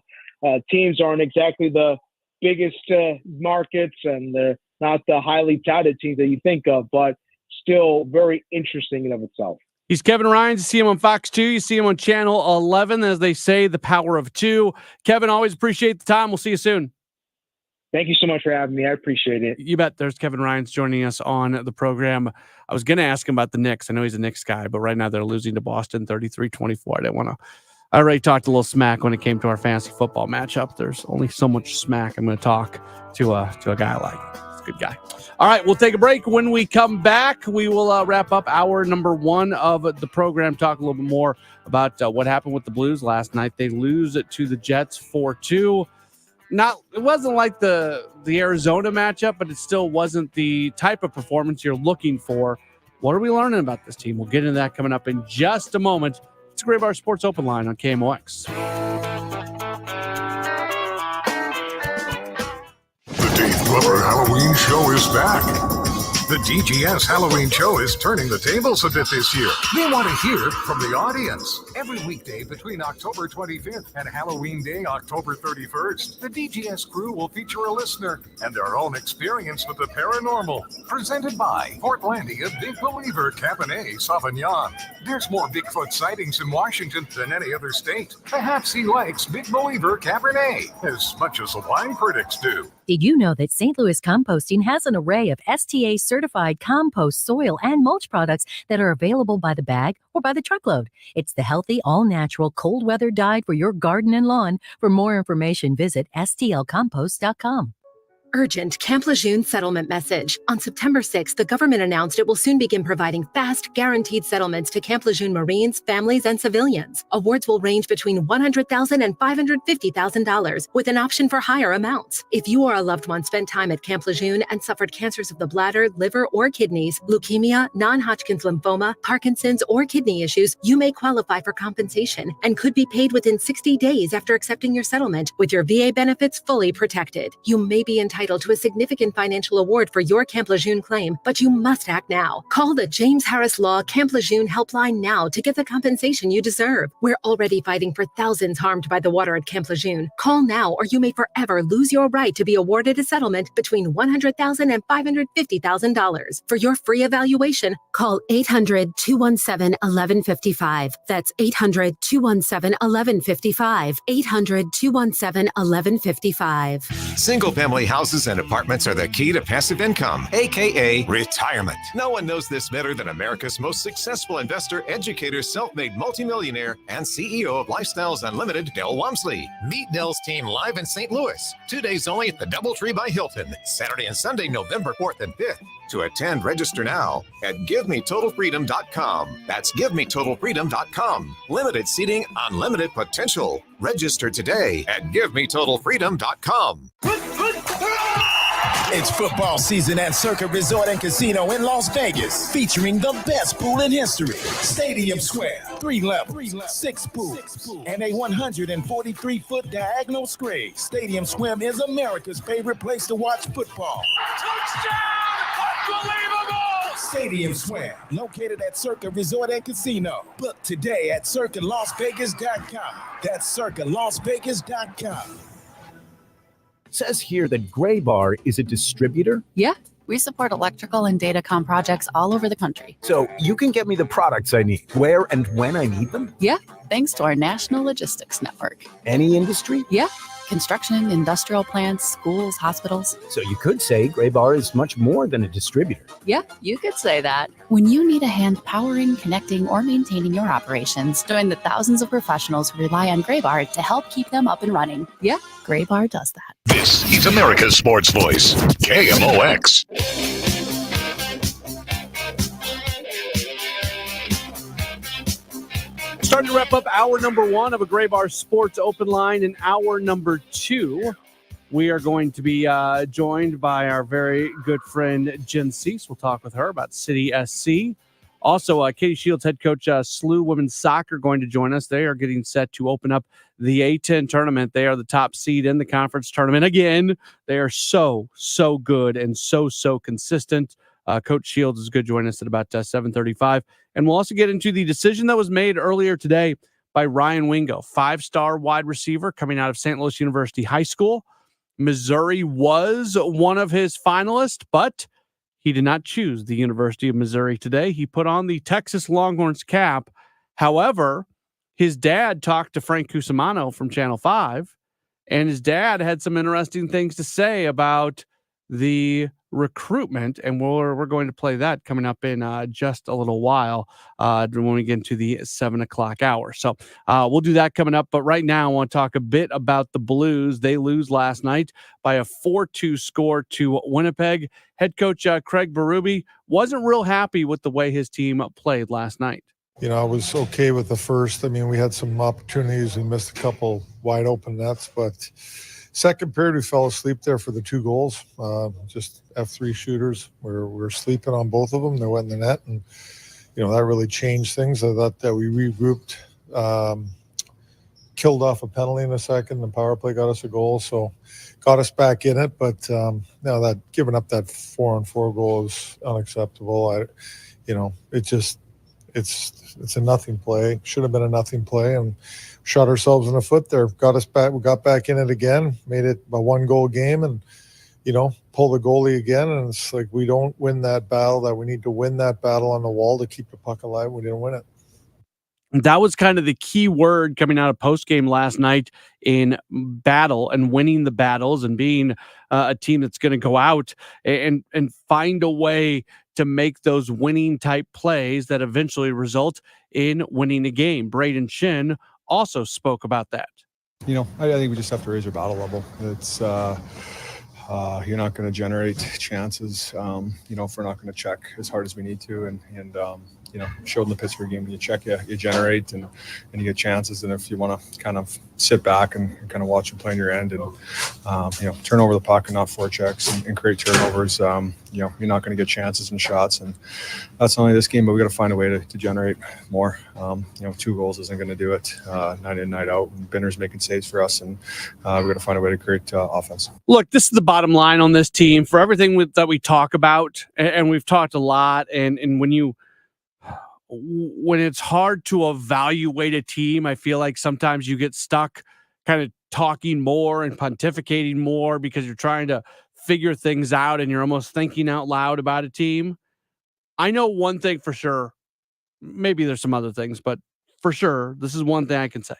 teams aren't exactly the biggest markets and they're not the highly touted teams that you think of, but still very interesting in of itself. He's Kevin Ryan. You see him on Fox 2. You see him on Channel 11, as they say, the power of two. Kevin, always appreciate the time. We'll see you soon. Thank you so much for having me. I appreciate it. You bet. There's Kevin Ryan's joining us on the program. I was going to ask him about the Knicks. I know he's a Knicks guy, but right now they're losing to Boston 33-24. I didn't want to. I already talked a little smack when it came to our fantasy football matchup. There's only so much smack I'm going to talk to a guy like. He's a good guy. All right, we'll take a break. When we come back, we will wrap up hour number 1 of the program, talk a little bit more about what happened with the Blues last night. They lose it to the Jets 4-2. It wasn't like the Arizona matchup, but it still wasn't the type of performance you're looking for. What are we learning about this team? We'll get into that coming up in just a moment. It's Gray Bar Sports Open Line on KMOX. The Dave Glover Halloween Show is back. The DGS Halloween Show is turning the tables a bit this year. We want to hear from the audience. Every weekday between October 25th and Halloween Day, October 31st, the DGS crew will feature a listener and their own experience with the paranormal. Presented by Portlandia Big Believer Cabernet Sauvignon. There's more Bigfoot sightings in Washington than any other state. Perhaps he likes Big Believer Cabernet as much as the wine critics do. Did you know that St. Louis Composting has an array of STA-certified compost, soil, and mulch products that are available by the bag or by the truckload? It's the healthy, all-natural, cold-weather dyed for your garden and lawn. For more information, visit stlcompost.com. Urgent Camp Lejeune settlement message. On September 6th, the government announced it will soon begin providing fast, guaranteed settlements to Camp Lejeune Marines, families, and civilians. Awards will range between $100,000 and $550,000, with an option for higher amounts. If you or a loved one spent time at Camp Lejeune and suffered cancers of the bladder, liver, or kidneys, leukemia, non-Hodgkin's lymphoma, Parkinson's, or kidney issues, you may qualify for compensation and could be paid within 60 days after accepting your settlement, with your VA benefits fully protected. You may be entitled to a significant financial award for your Camp Lejeune claim, but you must act now. Call the James Harris Law Camp Lejeune helpline now to get the compensation you deserve. We're already fighting for thousands harmed by the water at Camp Lejeune. Call now or you may forever lose your right to be awarded a settlement between $100,000 and $550,000. For your free evaluation, call 800-217-1155. That's 800-217-1155. 800-217-1155. Single-family houses and apartments are the key to passive income, aka retirement. No one knows this better than America's most successful investor, educator, self-made multimillionaire, and CEO of Lifestyles Unlimited, Del Walmsley. Meet Del's team live in St. Louis, 2 days only at the DoubleTree by Hilton, Saturday and Sunday, November 4th and 5th. To attend, register now at GiveMeTotalFreedom.com. That's GiveMeTotalFreedom.com. Limited seating, unlimited potential. Register today at GiveMeTotalFreedom.com. It's football season at Circa Resort and Casino in Las Vegas, featuring the best pool in history. Stadium Square, 3 levels, 6 pools, and a 143-foot diagonal screen. Stadium Swim is America's favorite place to watch football. Touchdown! Unbelievable! Stadium Swim, located at Circa Resort and Casino. Book today at CircaLasVegas.com. That's CircaLasVegas.com. Says here that Gray Bar is a distributor. Yeah, we support electrical and datacom projects all over the country. So you can get me the products I need, where and when I need them? Yeah, thanks to our national logistics network. Any industry? Yeah, construction, industrial plants, schools, hospitals. So you could say Gray Bar is much more than a distributor. Yeah, you could say that. When you need a hand powering, connecting, or maintaining your operations, join the thousands of professionals who rely on Gray Bar to help keep them up and running. Yeah, Gray Bar does that. This is America's sports voice, KMOX. Starting to wrap up hour number 1 of a Gray Bar Sports Open Line. In hour number 2, we are going to be joined by our very good friend Jen Cease. We'll talk with her about City SC. Also, Katie Shields head coach SLU Women's Soccer going to join us. They are getting set to open up the A10 tournament. They are the top seed in the conference tournament again. They are so good and so consistent. Coach Shields is going to join us at about 7:35. And we'll also get into the decision that was made earlier today by Ryan Wingo, 5-star wide receiver coming out of St. Louis University High School. Missouri was one of his finalists, but he did not choose the University of Missouri today. He put on the Texas Longhorns cap. However, his dad talked to Frank Cusimano from Channel 5, and his dad had some interesting things to say about the recruitment, and we're going to play that coming up in just a little while when we get into the 7 o'clock hour. So we'll do that coming up. But right now, I want to talk a bit about the Blues. They lose last night by a 4-2 score to Winnipeg. Head coach Craig Berube wasn't real happy with the way his team played last night. You know, I was okay with the first. I mean, we had some opportunities. We missed a couple wide open nets, but second period, we fell asleep there for the 2 goals. Just F3 shooters. We're sleeping on both of them. They went in the net, and, you know, that really changed things. I thought that we regrouped, killed off a penalty in the second. The power play got us a goal, so got us back in it. But now that giving up that 4-on-4 goal is unacceptable. It's a nothing play. Should have been a nothing play, and shot ourselves in the foot there. Got us back. We got back in it again. Made it a 1-goal game, and pull the goalie again. And it's like we don't win that battle. That we need to win that battle on the wall to keep the puck alive. We didn't win it. That was kind of the key word coming out of postgame last night in battle and winning the battles and being a team that's going to go out and find a way to make those winning type plays that eventually result in winning a game. Braden Shin also spoke about that. I think we just have to raise our battle level. It's you're not going to generate chances, if we're not going to check as hard as we need to. And showed in the Pittsburgh game, when you check, you generate and you get chances. And if you want to kind of sit back and kind of watch them play on your end and, turn over the puck and not forechecks and create turnovers, you're not going to get chances and shots. And that's not only this game, but we got to find a way to generate more. 2 goals isn't going to do it night in, night out. And Binner's making saves for us, and we got to find a way to create offense. Look, this is the bottom line on this team for everything that we talk about, and we've talked a lot. And when it's hard to evaluate a team, I feel like sometimes you get stuck kind of talking more and pontificating more because you're trying to figure things out and you're almost thinking out loud about a team. I know one thing for sure. Maybe there's some other things, but for sure, this is one thing I can say.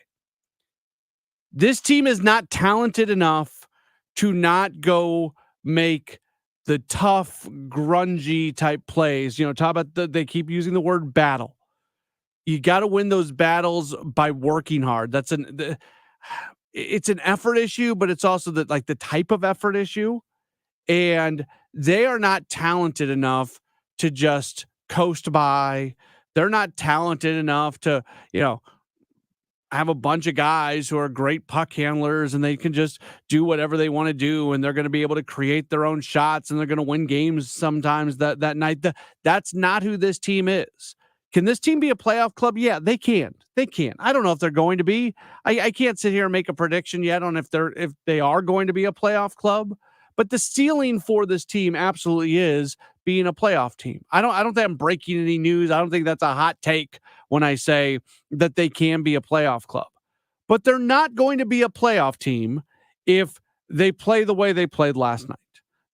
This team is not talented enough to not go make the tough, grungy type plays. Talk about they keep using the word battle. You got to win those battles by working hard. It's an effort issue, but it's also the type of effort issue. And they are not talented enough to just coast by. They're not talented enough to, have a bunch of guys who are great puck handlers and they can just do whatever they want to do. And they're going to be able to create their own shots and they're going to win games sometimes that night. That's not who this team is. Can this team be a playoff club? Yeah, they can. They can. I don't know if they're going to be. I can't sit here and make a prediction yet on if they are going to be a playoff club. But the ceiling for this team absolutely is being a playoff team. I don't think I'm breaking any news. I don't think that's a hot take when I say that they can be a playoff club. But they're not going to be a playoff team if they play the way they played last night.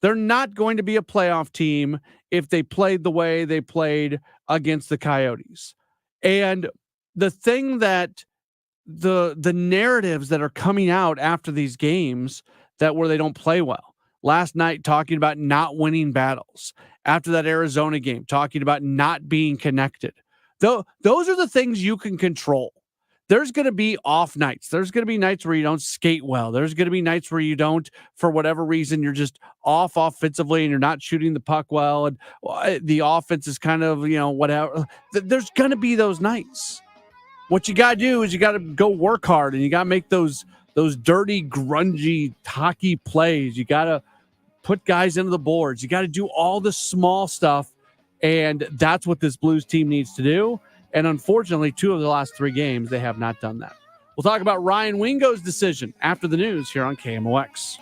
They're not going to be a playoff team if they played the way they played against the Coyotes. And the thing that the narratives that are coming out after these games where they don't play well. Last night, talking about not winning battles. After that Arizona game, talking about not being connected. Those are the things you can control. There's going to be off nights. There's going to be nights where you don't skate well. There's going to be nights where you don't, for whatever reason, you're just off offensively and you're not shooting the puck well. And the offense is kind of, whatever. There's going to be those nights. What you got to do is you got to go work hard and you got to make those dirty, grungy hockey plays. You got to put guys into the boards. You got to do all the small stuff. And that's what this Blues team needs to do. And unfortunately, 2 of the last 3 games, they have not done that. We'll talk about Ryan Wingo's decision after the news here on KMOX.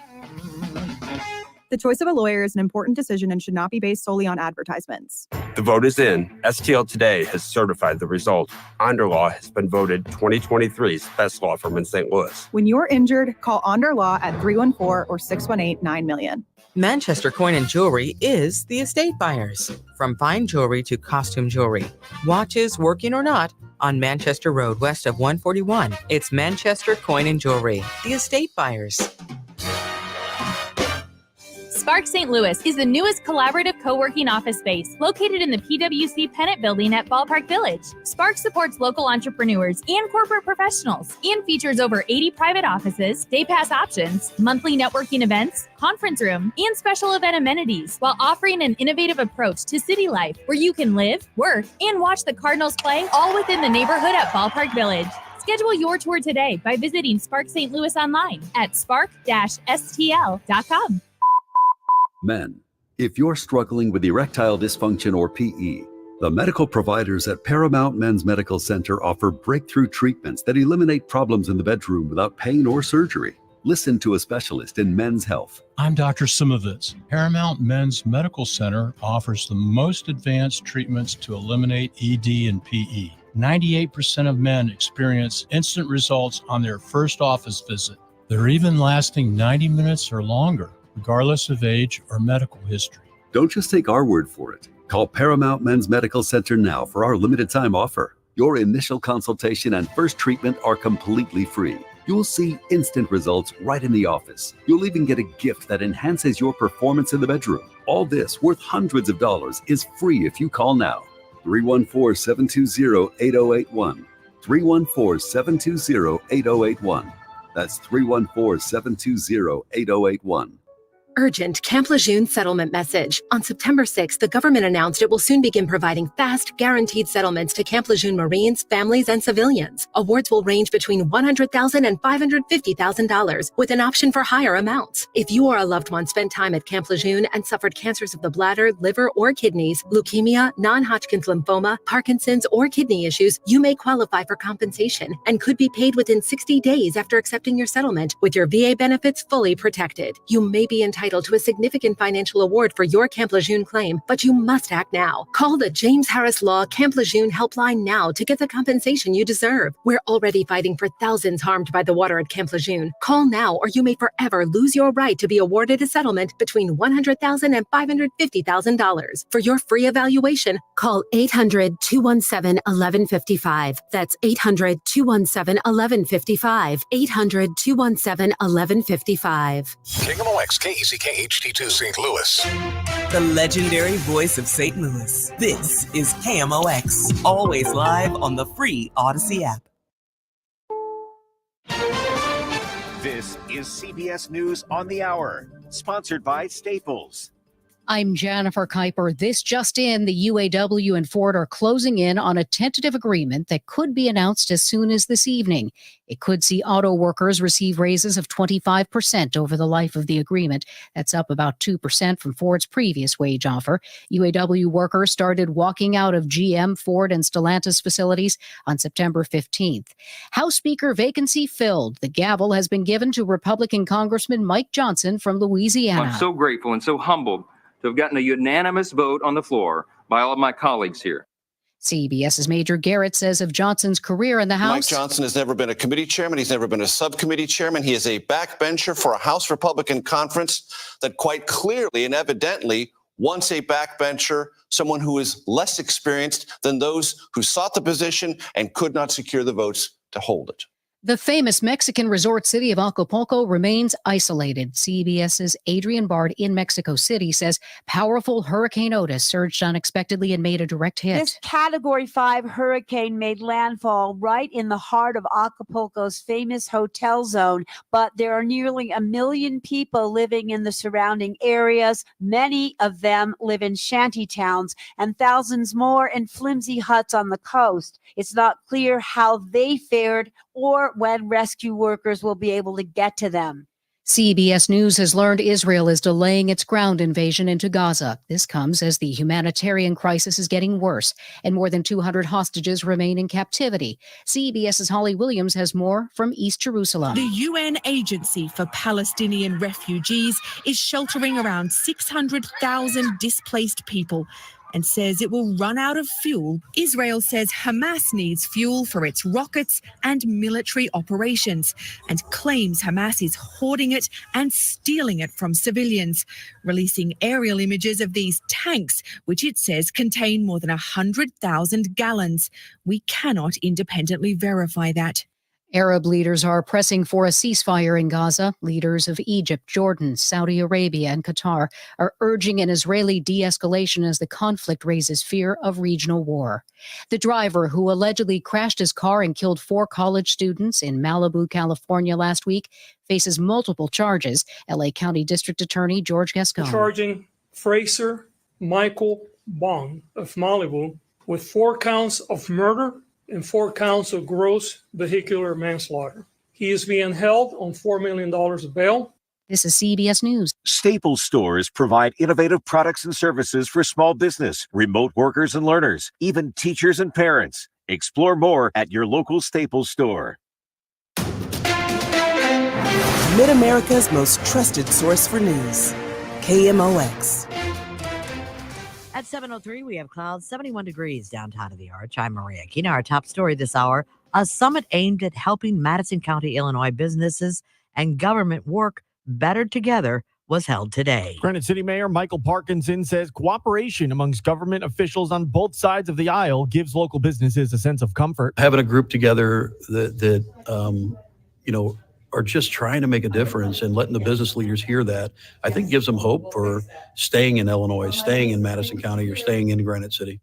The choice of a lawyer is an important decision and should not be based solely on advertisements. The vote is in. STL Today has certified the result. Onderlaw has been voted 2023's best law firm in St. Louis. When you're injured, call Onder Law at 314 or 618-9000000. Manchester Coin and Jewelry is the estate buyers. From fine jewelry to costume jewelry, watches, working or not, on Manchester Road west of 141. It's Manchester Coin and Jewelry, the estate buyers. Spark St. Louis is the newest collaborative co-working office space located in the PwC Pennant Building at Ballpark Village. Spark supports local entrepreneurs and corporate professionals and features over 80 private offices, day pass options, monthly networking events, conference room, and special event amenities, while offering an innovative approach to city life where you can live, work, and watch the Cardinals play all within the neighborhood at Ballpark Village. Schedule your tour today by visiting Spark St. Louis online at spark-stl.com. Men, if you're struggling with erectile dysfunction or PE, the medical providers at Paramount Men's Medical Center offer breakthrough treatments that eliminate problems in the bedroom without pain or surgery. Listen to a specialist in men's health. I'm Dr. Simovitz. Paramount Men's Medical Center offers the most advanced treatments to eliminate ED and PE. 98% of men experience instant results on their first office visit. They're even lasting 90 minutes or longer, regardless of age or medical history. Don't just take our word for it. Call Paramount Men's Medical Center now for our limited time offer. Your initial consultation and first treatment are completely free. You'll see instant results right in the office. You'll even get a gift that enhances your performance in the bedroom. All this, worth hundreds of dollars, is free if you call now. 314-720-8081. 314-720-8081. That's 314-720-8081. Urgent Camp Lejeune settlement message. On September 6th, the government announced it will soon begin providing fast, guaranteed settlements to Camp Lejeune Marines, families, and civilians. Awards will range between $100,000 and $550,000, with an option for higher amounts. If you or a loved one spent time at Camp Lejeune and suffered cancers of the bladder, liver, or kidneys, leukemia, non-Hodgkin's lymphoma, Parkinson's, or kidney issues, you may qualify for compensation and could be paid within 60 days after accepting your settlement, with your VA benefits fully protected. You may be entitled to a significant financial award for your Camp Lejeune claim, but you must act now. Call the James Harris Law Camp Lejeune helpline now to get the compensation you deserve. We're already fighting for thousands harmed by the water at Camp Lejeune. Call now or you may forever lose your right to be awarded a settlement between $100,000 and $550,000. For your free evaluation, call 800-217-1155. That's 800-217-1155. 800-217-1155. KMOX KECK HD2 St. Louis. The legendary voice of St. Louis. This is KMOX. Always live on the free Odyssey app. This is CBS News on the Hour, sponsored by Staples. I'm Jennifer Kuiper. This just in, the UAW and Ford are closing in on a tentative agreement that could be announced as soon as this evening. It could see auto workers receive raises of 25% over the life of the agreement. That's up about 2% from Ford's previous wage offer. UAW workers started walking out of GM, Ford, and Stellantis facilities on September 15th. House Speaker vacancy filled. The gavel has been given to Republican Congressman Mike Johnson from Louisiana. I'm so grateful and so humbled to have gotten a unanimous vote on the floor by all of my colleagues here. CBS's Major Garrett says of Johnson's career in the House. Mike Johnson has never been a committee chairman. He's never been a subcommittee chairman. He is a backbencher for a House Republican conference that quite clearly and evidently wants a backbencher, someone who is less experienced than those who sought the position and could not secure the votes to hold it. The famous Mexican resort city of Acapulco remains isolated. CBS's Adrian Bard in Mexico City says powerful Hurricane Otis surged unexpectedly and made a direct hit. This Category 5 hurricane made landfall right in the heart of Acapulco's famous hotel zone, but there are nearly 1 million people living in the surrounding areas. Many of them live in shanty towns and thousands more in flimsy huts on the coast. It's not clear how they fared or when rescue workers will be able to get to them. CBS News has learned Israel is delaying its ground invasion into Gaza. This comes as the humanitarian crisis is getting worse, and more than 200 hostages remain in captivity. CBS's Holly Williams has more from East Jerusalem. The UN Agency for Palestinian Refugees is sheltering around 600,000 displaced people and says it will run out of fuel. Israel says Hamas needs fuel for its rockets and military operations and claims Hamas is hoarding it and stealing it from civilians, releasing aerial images of these tanks, which it says contain more than 100,000 gallons. We cannot independently verify that. Arab leaders are pressing for a ceasefire in Gaza. Leaders of Egypt, Jordan, Saudi Arabia, and Qatar are urging an Israeli de-escalation as the conflict raises fear of regional war. The driver who allegedly crashed his car and killed 4 college students in Malibu, California last week faces multiple charges. LA County District Attorney George Gascon. Charging Fraser Michael Bond of Malibu with 4 counts of murder and 4 counts of gross vehicular manslaughter. He is being held on $4 million of bail. This is CBS News. Staples stores provide innovative products and services for small business, remote workers and learners, even teachers and parents. Explore more at your local Staples store. Mid-America's most trusted source for news. KMOX. At 7:03, we have clouds, 71 degrees downtown of the Arch. I'm Maria Kina. Our top story this hour, a summit aimed at helping Madison County, Illinois businesses and government work better together was held today. Granite City Mayor Michael Parkinson says cooperation amongst government officials on both sides of the aisle gives local businesses a sense of comfort. Having a group together that are just trying to make a difference and letting the business leaders hear that, I think gives them hope for staying in Illinois, staying in Madison County, or staying in Granite City.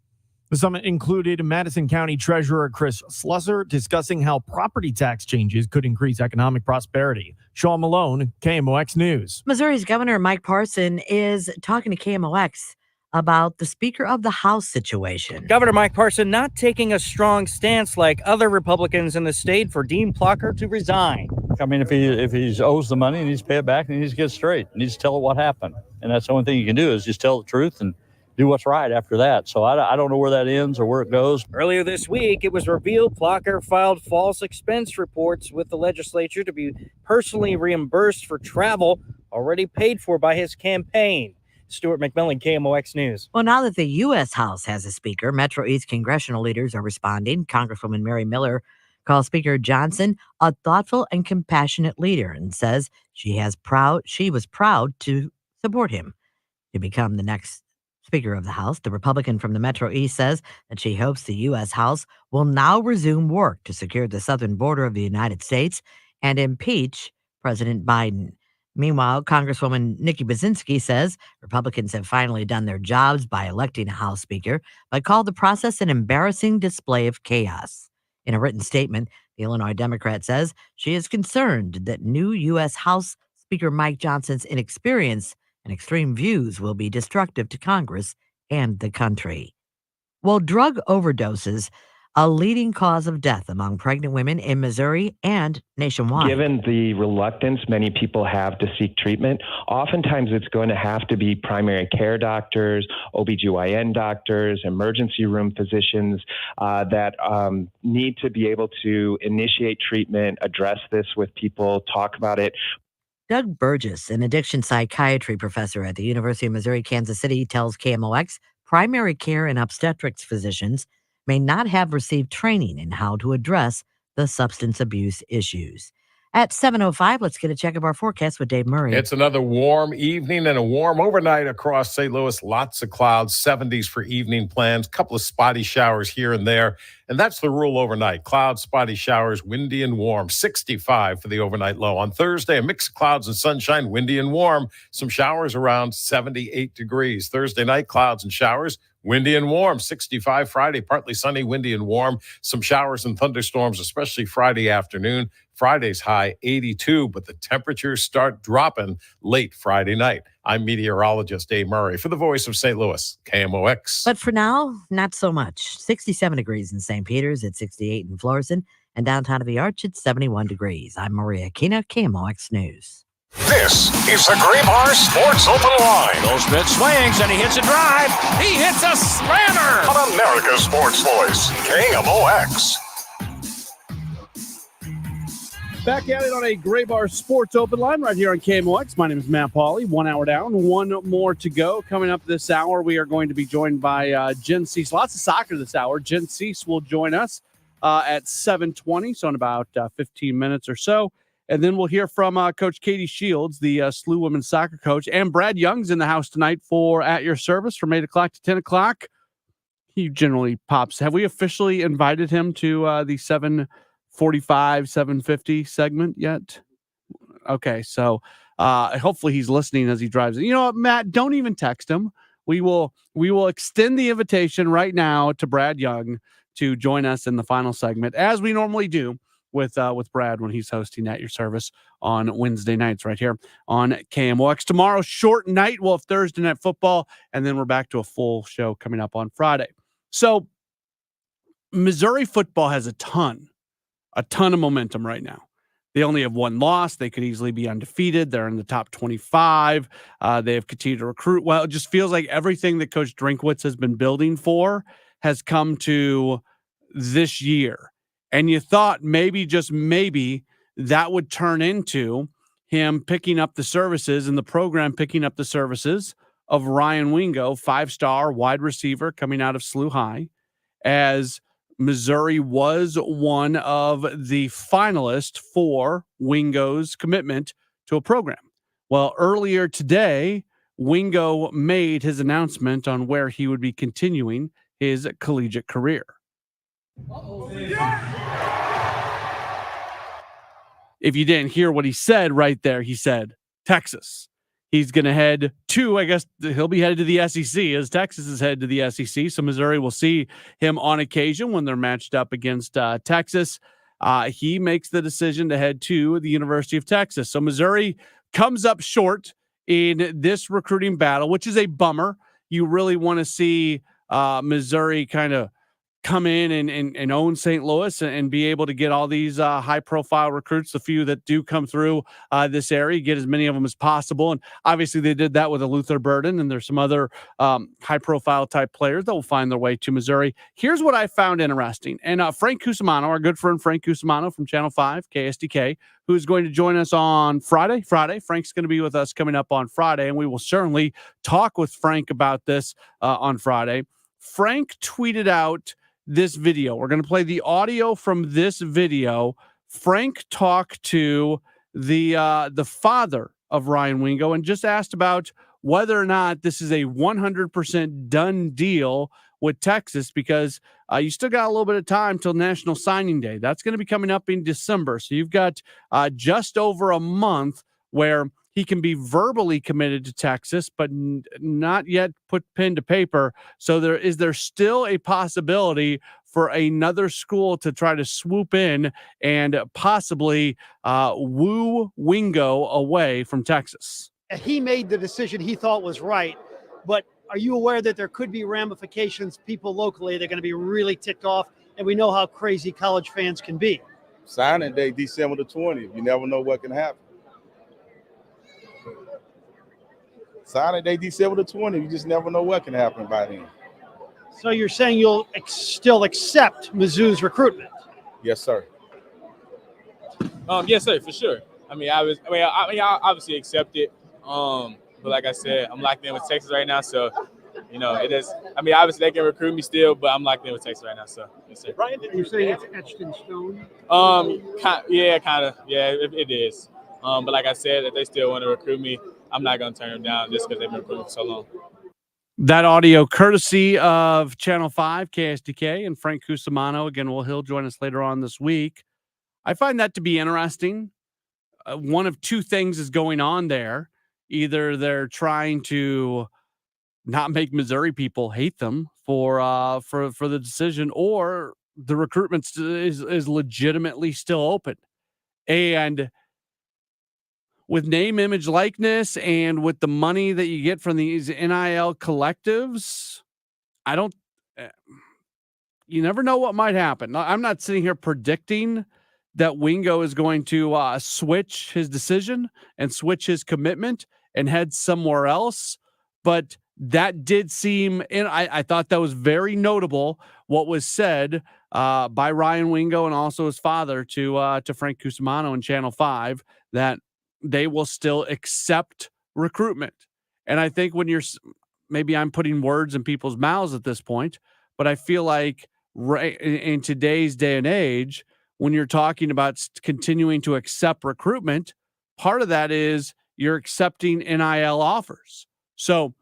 The summit included Madison County Treasurer Chris Slusser discussing how property tax changes could increase economic prosperity. Sean Malone, KMOX News. Missouri's Governor Mike Parson is talking to KMOX about the Speaker of the House situation. Governor Mike Parson not taking a strong stance like other Republicans in the state for Dean Plucker to resign. I mean, if he owes the money, he needs to pay it back, and he needs to get straight. He needs to tell it what happened. And that's the only thing you can do is just tell the truth and do what's right after that. So I don't know where that ends or where it goes. Earlier this week, it was revealed Plucker filed false expense reports with the legislature to be personally reimbursed for travel already paid for by his campaign. Stuart McMillan, KMOX News. Well, now that the U.S. House has a speaker, Metro East congressional leaders are responding. Congresswoman Mary Miller calls Speaker Johnson a thoughtful and compassionate leader and says she was proud to support him to become the next Speaker of the House. The Republican from the Metro East says that she hopes the U.S. House will now resume work to secure the southern border of the United States and impeach President Biden. Meanwhile, Congresswoman Nikki Baczynski says Republicans have finally done their jobs by electing a House Speaker, but called the process an embarrassing display of chaos. In a written statement, the Illinois Democrat says she is concerned that new U.S. House Speaker Mike Johnson's inexperience and extreme views will be destructive to Congress and the country. Well, drug overdoses, a leading cause of death among pregnant women in Missouri and nationwide. Given the reluctance many people have to seek treatment, oftentimes it's going to have to be primary care doctors, OBGYN doctors, emergency room physicians that need to be able to initiate treatment, address this with people, talk about it. Doug Burgess, an addiction psychiatry professor at the University of Missouri, Kansas City, tells KMOX primary care and obstetrics physicians may not have received training in how to address the substance abuse issues. At 7:05, let's get a check of our forecast with Dave Murray. It's another warm evening and a warm overnight across St. Louis. Lots of clouds, 70s for evening plans, a couple of spotty showers here and there. And that's the rule overnight. Clouds, spotty showers, windy and warm. 65 for the overnight low. On Thursday, a mix of clouds and sunshine, windy and warm. Some showers around 78 degrees. Thursday night, clouds and showers, windy and warm. 65 Friday, partly sunny, windy and warm. Some showers and thunderstorms, especially Friday afternoon. Friday's high 82, but the temperatures start dropping late Friday night. I'm meteorologist Dave Murray for the Voice of St. Louis, KMOX. But for now, not so much. 67 degrees in St. Peters, at 68 in Florissant, and downtown of the Arch at 71 degrees. I'm Maria Kina, KMOX News. This is the Graybar Sports Open Line. Goldschmidt swings and he hits a drive. He hits a slammer. On America's Sports Voice, KMOX. Back at it on a Graybar Sports Open Line right here on KMOX. My name is Matt Pauley. 1 hour down, one more to go. Coming up this hour, we are going to be joined by Jen Cease. Lots of soccer this hour. Jen Cease will join us at 7:20, so in about 15 minutes or so. And then we'll hear from Coach Katie Shields, the SLU women's soccer coach. And Brad Young's in the house tonight for At Your Service from 8 o'clock to 10 o'clock. He generally pops. Have we officially invited him to the 7:45, 7:50 segment yet? Okay, so hopefully he's listening as he drives. You know what, Matt? Don't even text him. We will extend the invitation right now to Brad Young to join us in the final segment, as we normally do with Brad when he's hosting At Your Service on Wednesday nights right here on KMOX. Tomorrow, short night. We'll have Thursday night football, and then we're back to a full show coming up on Friday. So Missouri football has a ton of momentum right now. They only have one loss. They could easily be undefeated. They're in the top 25. They have continued to recruit well. It just feels like everything that Coach Drinkwitz has been building for has come to this year. And you thought maybe, just maybe, that would turn into him picking up the services and the program picking up the services of Ryan Wingo, 5-star wide receiver coming out of SLU High, as Missouri was one of the finalists for Wingo's commitment to a program. Well, earlier today, Wingo made his announcement on where he would be continuing his collegiate career. If you didn't hear what he said right there, he said Texas. He's going to head to, I guess he'll be headed to the SEC as Texas is headed to the SEC. So Missouri will see him on occasion when they're matched up against Texas. He makes the decision to head to the University of Texas. So Missouri comes up short in this recruiting battle, which is a bummer. You really want to see Missouri kind of come in and own St. Louis and be able to get all these high-profile recruits, the few that do come through this area, get as many of them as possible. And obviously they did that with a Luther Burden, and there's some other high-profile type players that will find their way to Missouri. Here's what I found interesting. And Frank Cusimano, our good friend Frank Cusimano from Channel 5, KSDK, who's going to join us on Friday. Frank's going to be with us coming up on Friday, and we will certainly talk with Frank about this on Friday. Frank tweeted out this video. We're going to play the audio from this video. Frank talked to the father of Ryan Wingo and just asked about whether or not this is a 100% done deal with Texas, because you still got a little bit of time till National Signing Day. That's going to be coming up in December. So you've got just over a month where he can be verbally committed to Texas, but not yet put pen to paper. So is there still a possibility for another school to try to swoop in and possibly woo Wingo away from Texas? He made the decision he thought was right, but are you aware that there could be ramifications? People locally, they're going to be really ticked off, and we know how crazy college fans can be. Signing day, December the 20th. You never know what can happen. Signing day, December the 20th. You just never know what can happen by then. So you're saying you'll still accept Mizzou's recruitment? Yes, sir. Yes, sir, for sure. I obviously accept it. But like I said, I'm locked in with Texas right now, so it is. Obviously they can recruit me still, but I'm locked in with Texas right now, so yes, sir. Brian, you're saying it's etched in stone? Yeah, kind of. Yeah, it is. But like I said, if they still want to recruit me, I'm not going to turn them down just because they've been recruiting for so long. That audio courtesy of Channel 5, KSDK, and Frank Cusimano. Again, he'll join us later on this week. I find that to be interesting. One of two things is going on there. Either they're trying to not make Missouri people hate them for the decision, or the recruitment is legitimately still open. And with name, image, likeness, and with the money that you get from these NIL collectives, you never know what might happen. I'm not sitting here predicting that Wingo is going to switch his decision and switch his commitment and head somewhere else. But that did seem, and I thought that was very notable what was said by Ryan Wingo and also his father to Frank Cusimano in Channel 5, that they will still accept recruitment. And I think when maybe I'm putting words in people's mouths at this point, but I feel like right in today's day and age, when you're talking about continuing to accept recruitment, part of that is you're accepting NIL offers. So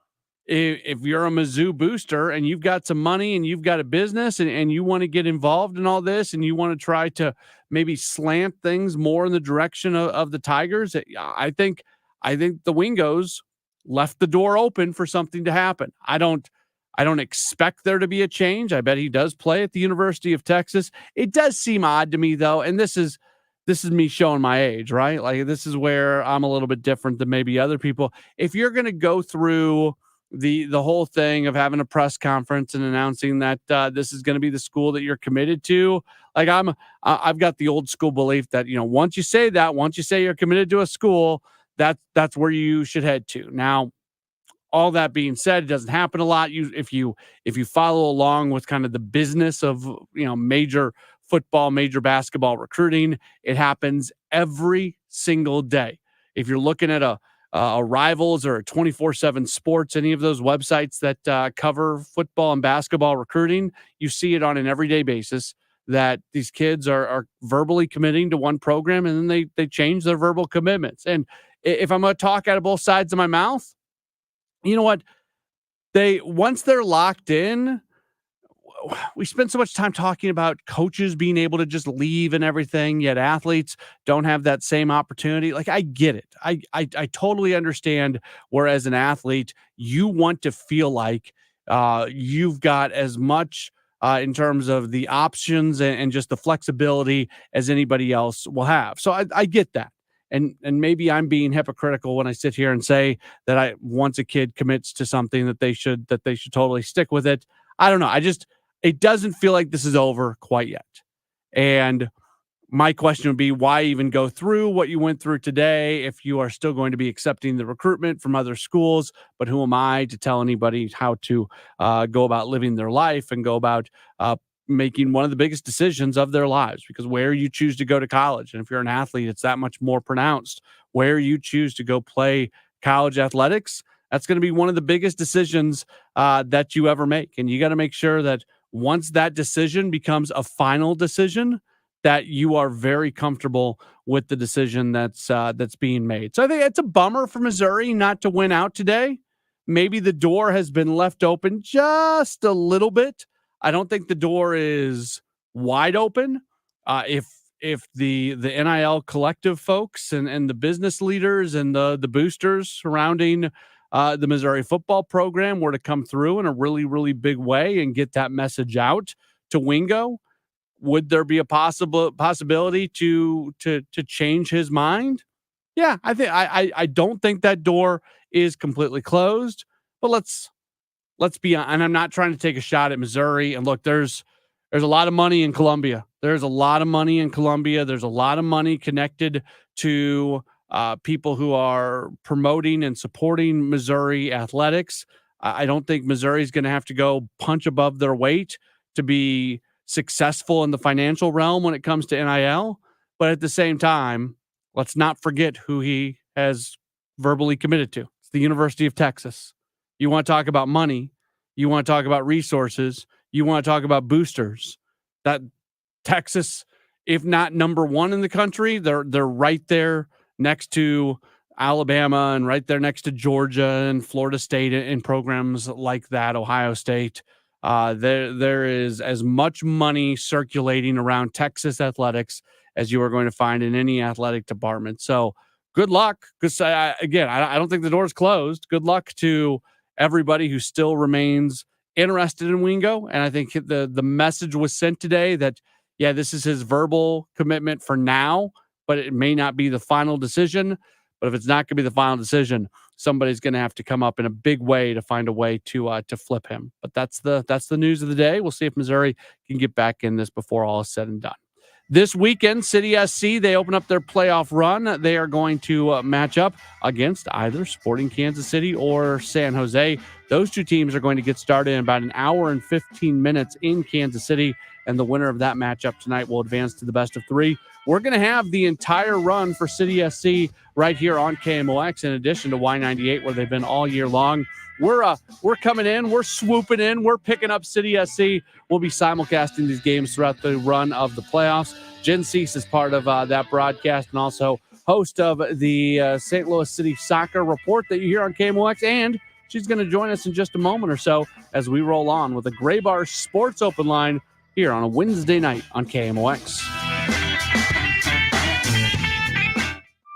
if you're a Mizzou booster and you've got some money and you've got a business and you want to get involved in all this and you want to try to maybe slant things more in the direction of the Tigers, I think the Wingos left the door open for something to happen. I don't expect there to be a change. I bet he does play at the University of Texas. It does seem odd to me, though, and this is me showing my age, right? Like, this is where I'm a little bit different than maybe other people. If you're going to go through the whole thing of having a press conference and announcing that this is going to be the school that you're committed to, like I've got the old school belief that, once you say you're committed to a school, that's where you should head to. Now, all that being said, it doesn't happen a lot. If you follow along with kind of the business of major football, major basketball recruiting, it happens every single day. If you're looking at a Rivals or 24/7 Sports, any of those websites that cover football and basketball recruiting, you see it on an everyday basis that these kids are verbally committing to one program and then they change their verbal commitments. And if I'm going to talk out of both sides of my mouth, you know what? Once they're locked in, we spend so much time talking about coaches being able to just leave and everything, yet athletes don't have that same opportunity. Like, I get it. I totally understand where, as an athlete, you want to feel like you've got as much in terms of the options and just the flexibility as anybody else will have. So I get that. And maybe I'm being hypocritical when I sit here and say that once a kid commits to something that they should totally stick with it. I don't know. It doesn't feel like this is over quite yet. And my question would be, why even go through what you went through today if you are still going to be accepting the recruitment from other schools? But who am I to tell anybody how to go about living their life and go about making one of the biggest decisions of their lives? Because where you choose to go to college, and if you're an athlete, it's that much more pronounced. Where you choose to go play college athletics, that's going to be one of the biggest decisions that you ever make. And you got to make sure that once that decision becomes a final decision, that you are very comfortable with the decision that's being made. So I think it's a bummer for Missouri not to win out today. Maybe the door has been left open just a little bit. I don't think the door is wide open. If the NIL collective folks and the business leaders and the boosters surrounding the Missouri football program were to come through in a really, really big way and get that message out to Wingo, would there be a possibility to change his mind? Yeah, I don't think that door is completely closed, but let's be honest. And I'm not trying to take a shot at Missouri. And look, there's a lot of money in Columbia. There's a lot of money in Columbia. There's a lot of money connected to people who are promoting and supporting Missouri athletics. I don't think Missouri is going to have to go punch above their weight to be successful in the financial realm when it comes to NIL. But at the same time, let's not forget who he has verbally committed to. It's the University of Texas. You want to talk about money. You want to talk about resources. You want to talk about boosters. That Texas, if not number one in the country, they're right there next to Alabama and right there next to Georgia and Florida State and programs like that, Ohio State. There is as much money circulating around Texas athletics as you are going to find in any athletic department. So good luck. Because again, I don't think the door is closed. Good luck to everybody who still remains interested in Wingo. And I think the message was sent today that, yeah, this is his verbal commitment for now, but it may not be the final decision. But if it's not going to be the final decision, somebody's going to have to come up in a big way to find a way to flip him. But that's the news of the day. We'll see if Missouri can get back in this before all is said and done. This weekend, City SC, they open up their playoff run. They are going to match up against either Sporting Kansas City or San Jose. Those two teams are going to get started in about an hour and 15 minutes in Kansas City, and the winner of that matchup tonight will advance to the best of three. We're going to have the entire run for City SC right here on KMOX, in addition to Y98, where they've been all year long. We're coming in, we're swooping in, we're picking up City SC. We'll be simulcasting these games throughout the run of the playoffs. Jen Cease is part of that broadcast and also host of the St. Louis City Soccer Report that you hear on KMOX, and she's going to join us in just a moment or so as we roll on with a Gray Bar Sports Open Line here on a Wednesday night on KMOX.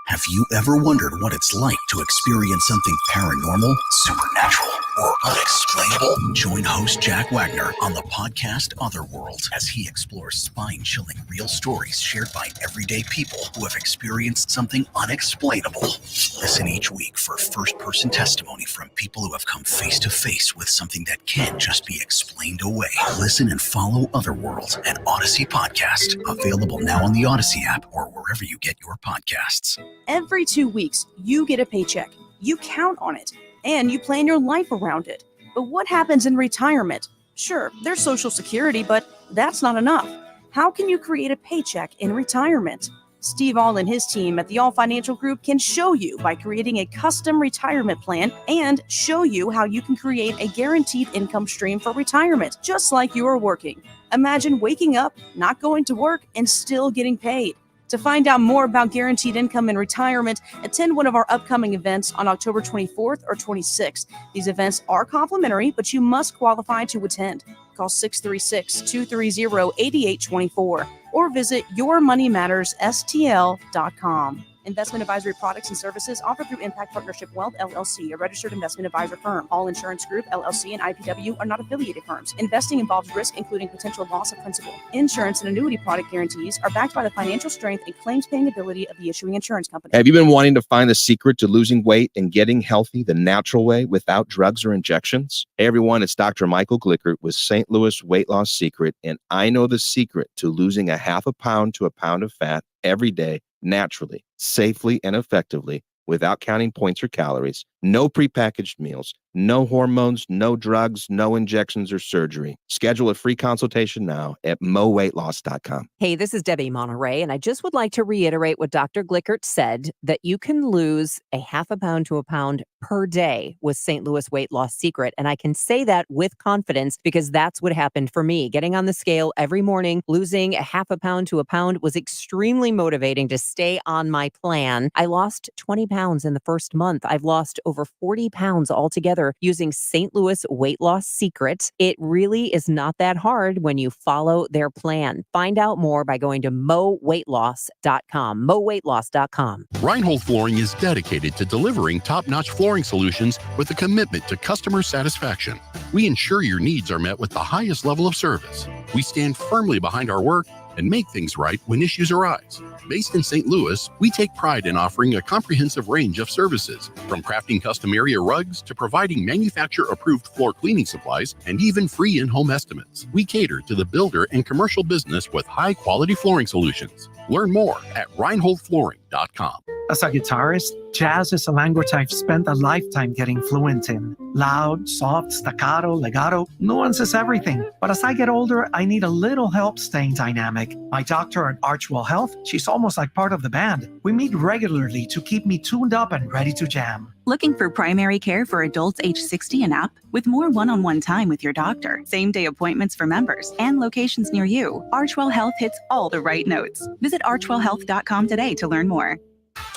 Have you ever wondered what it's like to experience something paranormal, supernatural, or unexplainable? Join host Jack Wagner on the podcast Otherworld as he explores spine-chilling real stories shared by everyday people who have experienced something unexplainable. Listen each week for first-person testimony from people who have come face-to-face with something that can't just be explained away. Listen and follow Otherworld, an Odyssey podcast, available now on the Odyssey app or wherever you get your podcasts. Every 2 weeks, you get a paycheck. You count on it, and you plan your life around it. But what happens in retirement? Sure, there's Social Security, but that's not enough. How can you create a paycheck in retirement? Steve All and his team at the All Financial Group can show you by creating a custom retirement plan and show you how you can create a guaranteed income stream for retirement, just like you are working. Imagine waking up, not going to work, and still getting paid. To find out more about guaranteed income in retirement, attend one of our upcoming events on October 24th or 26th. These events are complimentary, but you must qualify to attend. Call 636-230-8824 or visit yourmoneymattersstl.com. Investment advisory products and services offered through Impact Partnership Wealth, LLC, a registered investment advisor firm. All Insurance Group, LLC, and IPW are not affiliated firms. Investing involves risk, including potential loss of principal. Insurance and annuity product guarantees are backed by the financial strength and claims-paying ability of the issuing insurance company. Have you been wanting to find the secret to losing weight and getting healthy the natural way without drugs or injections? Hey, everyone, it's Dr. Michael Glickert with St. Louis Weight Loss Secret, and I know the secret to losing a half a pound to a pound of fat every day, naturally, safely, and effectively, without counting points or calories. No prepackaged meals, no hormones, no drugs, no injections or surgery. Schedule a free consultation now at moweightloss.com. Hey, this is Debbie Monterey, and I just would like to reiterate what Dr. Glickert said, that you can lose a half a pound to a pound per day with St. Louis Weight Loss Secret. And I can say that with confidence because that's what happened for me. Getting on the scale every morning, losing a half a pound to a pound was extremely motivating to stay on my plan. I lost 20 pounds in the first month. I've lost over 40 pounds altogether using St. Louis Weight Loss Secret. It really is not that hard when you follow their plan. Find out more by going to moweightloss.com. moweightloss.com. Reinhold Flooring is dedicated to delivering top-notch flooring solutions with a commitment to customer satisfaction. We ensure your needs are met with the highest level of service. We stand firmly behind our work and make things right when issues arise. Based in St. Louis, we take pride in offering a comprehensive range of services, from crafting custom area rugs to providing manufacturer-approved floor cleaning supplies and even free in-home estimates. We cater to the builder and commercial business with high-quality flooring solutions. Learn more at reinholdflooring.com. As a guitarist, jazz is a language I've spent a lifetime getting fluent in. Loud, soft, staccato, legato, nuance is everything. But as I get older, I need a little help staying dynamic. My doctor at Archwell Health, she's almost like part of the band. We meet regularly to keep me tuned up and ready to jam. Looking for primary care for adults age 60 and up? With more one-on-one time with your doctor, same-day appointments for members, and locations near you, Archwell Health hits all the right notes. Visit archwellhealth.com today to learn more.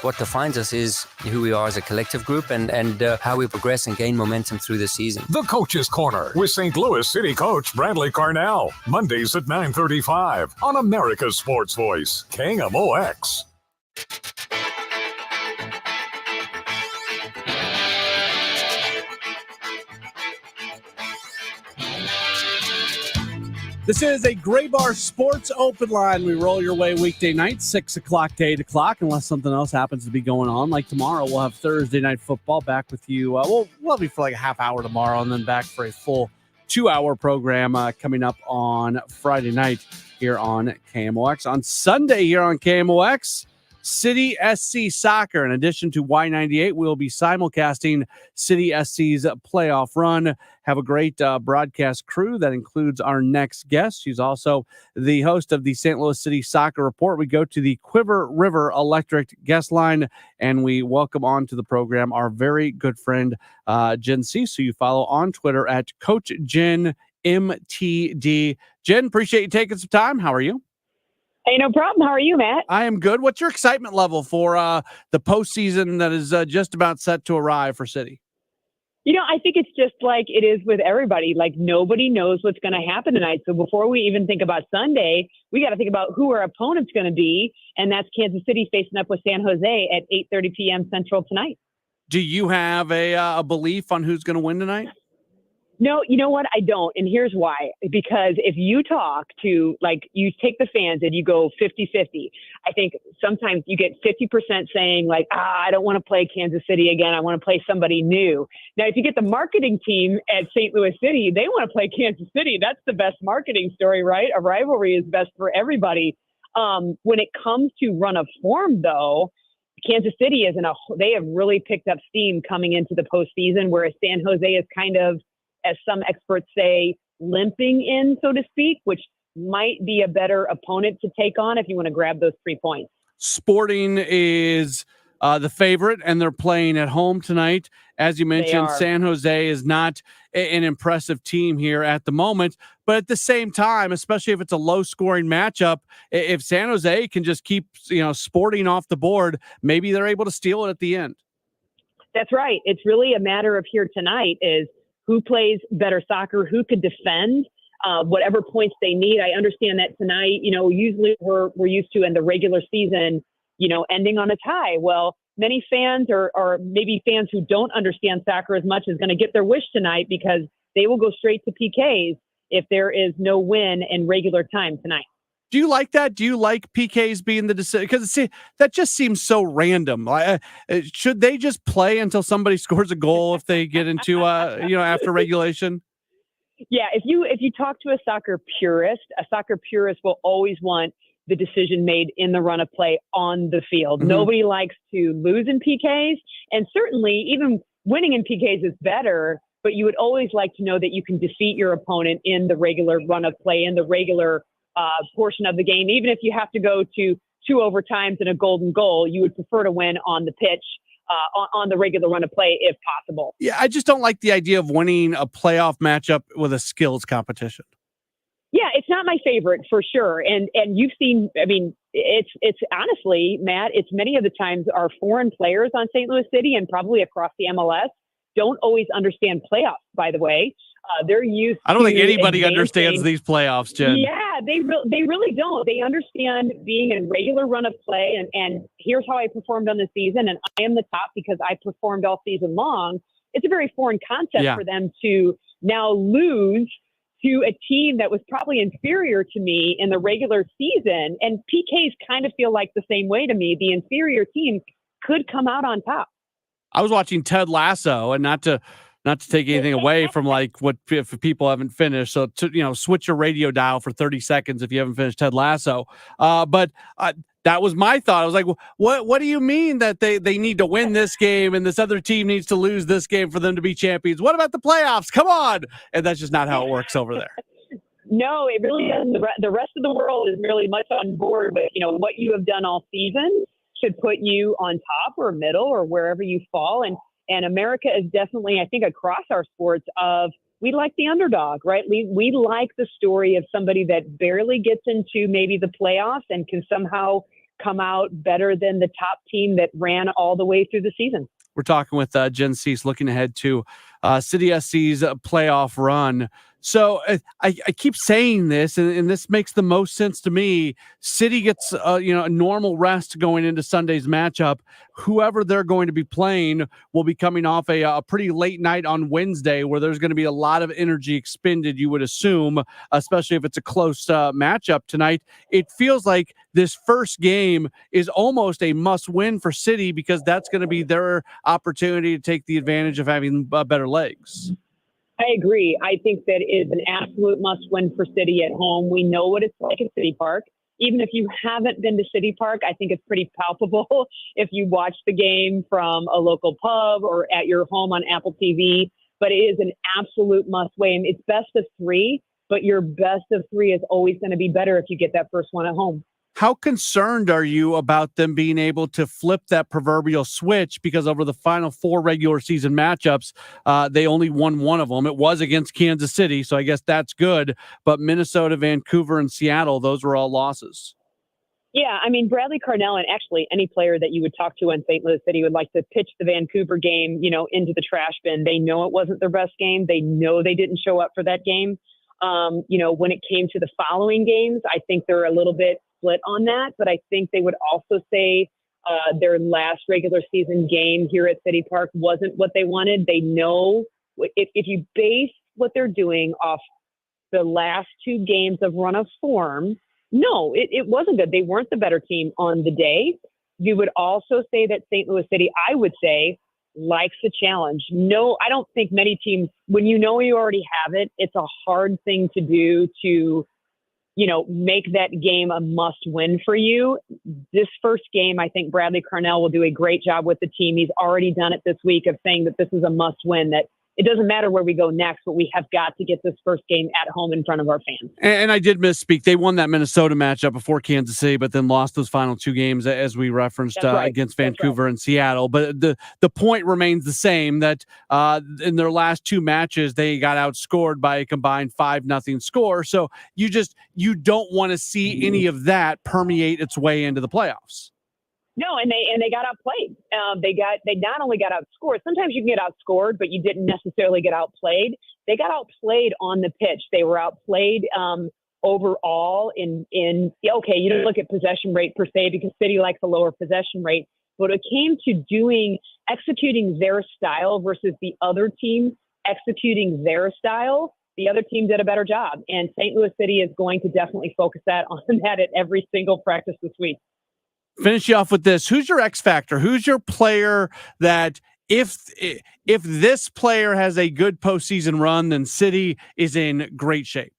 What defines us is who we are as a collective group and how we progress and gain momentum through the season. The Coach's Corner with St. Louis City coach Bradley Carnell. Mondays at 9:35 on America's Sports Voice, KMOX. This is a Gray Bar Sports Open Line. We roll your way weekday night, 6 o'clock to 8 o'clock, unless something else happens to be going on. Like tomorrow, we'll have Thursday Night Football back with you. We'll be for like a half hour tomorrow and then back for a full 2-hour program coming up on Friday night here on KMOX. On Sunday here on KMOX, City SC Soccer. In addition to Y98, we'll be simulcasting City SC's playoff run. Have a great broadcast crew that includes our next guest. She's also the host of the St. Louis City Soccer Report. We go to the Quiver River Electric guest line, and we welcome on to the program our very good friend, Jen Cease, who you follow on Twitter at Coach Jen MTD. Jen, appreciate you taking some time. How are you? Hey, no problem. How are you, Matt? I am good. What's your excitement level for the postseason that is just about set to arrive for City? I think it's just like it is with everybody. Like, nobody knows what's going to happen tonight. So before we even think about Sunday, we got to think about who our opponent's going to be, and that's Kansas City facing up with San Jose at 8:30 p.m. Central tonight. Do you have a belief on who's going to win tonight? No, you know what? I don't. And here's why. Because if you talk to, you take the fans and you go 50-50, I think sometimes you get 50% saying I don't want to play Kansas City again. I want to play somebody new. Now, if you get the marketing team at St. Louis City, they want to play Kansas City. That's the best marketing story, right? A rivalry is best for everybody. When it comes to run of form, though, Kansas City they have really picked up steam coming into the postseason, whereas San Jose is kind of, as some experts say, limping in, so to speak, which might be a better opponent to take on if you want to grab those 3 points. Sporting is the favorite, and they're playing at home tonight. As you mentioned, San Jose is not an impressive team here at the moment, but at the same time, especially if it's a low-scoring matchup, if San Jose can just keep Sporting off the board, maybe they're able to steal it at the end. That's right. It's really a matter of here tonight is who plays better soccer, who could defend whatever points they need. I understand that tonight, usually we're used to in the regular season, ending on a tie. Well, many fans or maybe fans who don't understand soccer as much is going to get their wish tonight because they will go straight to PKs if there is no win in regular time tonight. Do you like that? Do you like PKs being the decision? Because that just seems so random. Should they just play until somebody scores a goal if they get into after regulation? Yeah, if you talk to a soccer purist will always want the decision made in the run of play on the field. Mm-hmm. Nobody likes to lose in PKs, and certainly even winning in PKs is better. But you would always like to know that you can defeat your opponent in the regular run of play, in the regular portion of the game. Even if you have to go to 2 overtimes and a golden goal, you would prefer to win on the pitch, on the regular run of play if possible. Yeah, I just don't like the idea of winning a playoff matchup with a skills competition. Yeah, it's not my favorite for sure. And you've seen, it's honestly, Matt, it's many of the times our foreign players on St. Louis City and probably across the MLS don't always understand playoffs, by the way. They're used I don't think anybody advancing. Understands these playoffs, Jen. Yeah, they really don't. They understand being in regular run of play and here's how I performed on the season and I am the top because I performed all season long. It's a very foreign concept for them to now lose to a team that was probably inferior to me in the regular season. And PKs kind of feel like the same way to me. The inferior team could come out on top. I was watching Ted Lasso, and not to take anything away from what if people haven't finished. So switch your radio dial for 30 seconds if you haven't finished Ted Lasso. But that was my thought. I was like, what do you mean that they need to win this game and this other team needs to lose this game for them to be champions? What about the playoffs? Come on. And that's just not how it works over there. No, it really doesn't. The rest of the world is really much on board with, what you have done all season should put you on top or middle or wherever you fall. And America is definitely, I think, across our sports we like the underdog, right? We like the story of somebody that barely gets into maybe the playoffs and can somehow come out better than the top team that ran all the way through the season. We're talking with Jen Cease, looking ahead to City SC's playoff run. So I keep saying this, and this makes the most sense to me. City gets a normal rest going into Sunday's matchup. Whoever they're going to be playing will be coming off a pretty late night on Wednesday, where there's going to be a lot of energy expended, you would assume, especially if it's a close matchup tonight. It feels like this first game is almost a must-win for City because that's going to be their opportunity to take the advantage of having better legs. I agree. I think that is an absolute must-win for City at home. We know what it's like at City Park. Even if you haven't been to City Park, I think it's pretty palpable if you watch the game from a local pub or at your home on Apple TV. But it is an absolute must-win. It's best of three, but your best of three is always going to be better if you get that first one at home. How concerned are you about them being able to flip that proverbial switch? Because over the final 4 regular season matchups, they only won one of them. It was against Kansas City, so I guess that's good. But Minnesota, Vancouver, and Seattle, those were all losses. Yeah, I mean, Bradley Carnell and actually any player that you would talk to in St. Louis City would like to pitch the Vancouver game, into the trash bin. They know it wasn't their best game. They know they didn't show up for that game. When it came to the following games, I think they're a little bit split on that, but I think they would also say their last regular season game here at City Park wasn't what they wanted. They know if you base what they're doing off the last 2 games of run of form, no, it wasn't good. They weren't the better team on the day. You would also say that St. Louis City, I would say, likes the challenge. No, I don't think many teams, when you already have it, it's a hard thing to do to, make that game a must win for you. This first game, I think Bradley Carnell will do a great job with the team. He's already done it this week of saying that this is a must win, that it doesn't matter where we go next, but we have got to get this first game at home in front of our fans. And I did misspeak. They won that Minnesota matchup before Kansas City, but then lost those final 2 games, as we referenced, against Vancouver and Seattle. But the point remains the same, that in their last 2 matches, they got outscored by a combined 5-0 score. So you don't want to see any of that permeate its way into the playoffs. No, and they got outplayed. They not only got outscored. Sometimes you can get outscored, but you didn't necessarily get outplayed. They got outplayed on the pitch. They were outplayed overall. You don't look at possession rate per se because City likes a lower possession rate. But it came to executing their style versus the other team executing their style. The other team did a better job, and St. Louis City is going to definitely focus on that at every single practice this week. Finish you off with this. Who's your X factor? Who's your player that if this player has a good postseason run, then City is in great shape?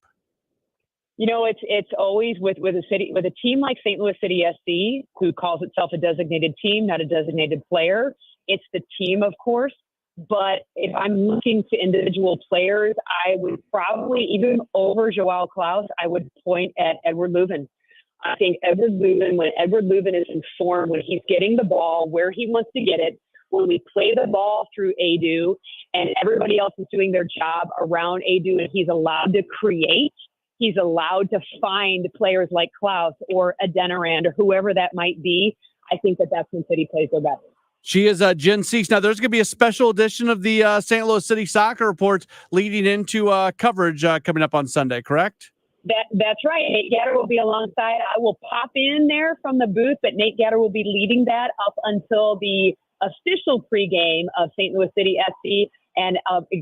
It's always with a team like St. Louis City SC, who calls itself a designated team, not a designated player. It's the team, of course. But if I'm looking to individual players, I would probably, even over Joao Klaus, I would point at Edward Leuven. I think when Edward Leuven is in form, when he's getting the ball where he wants to get it, when we play the ball through Adu and everybody else is doing their job around Adu and he's allowed to create, he's allowed to find players like Klaus or Adeniran or whoever that might be, I think that's when City plays their best. She is Jen Seeks. Now, there's going to be a special edition of the St. Louis City Soccer Report leading into coverage coming up on Sunday, correct? That's right. Nate Gatter will be alongside. I will pop in there from the booth, but Nate Gatter will be leading that up until the official pregame of St. Louis City SC. And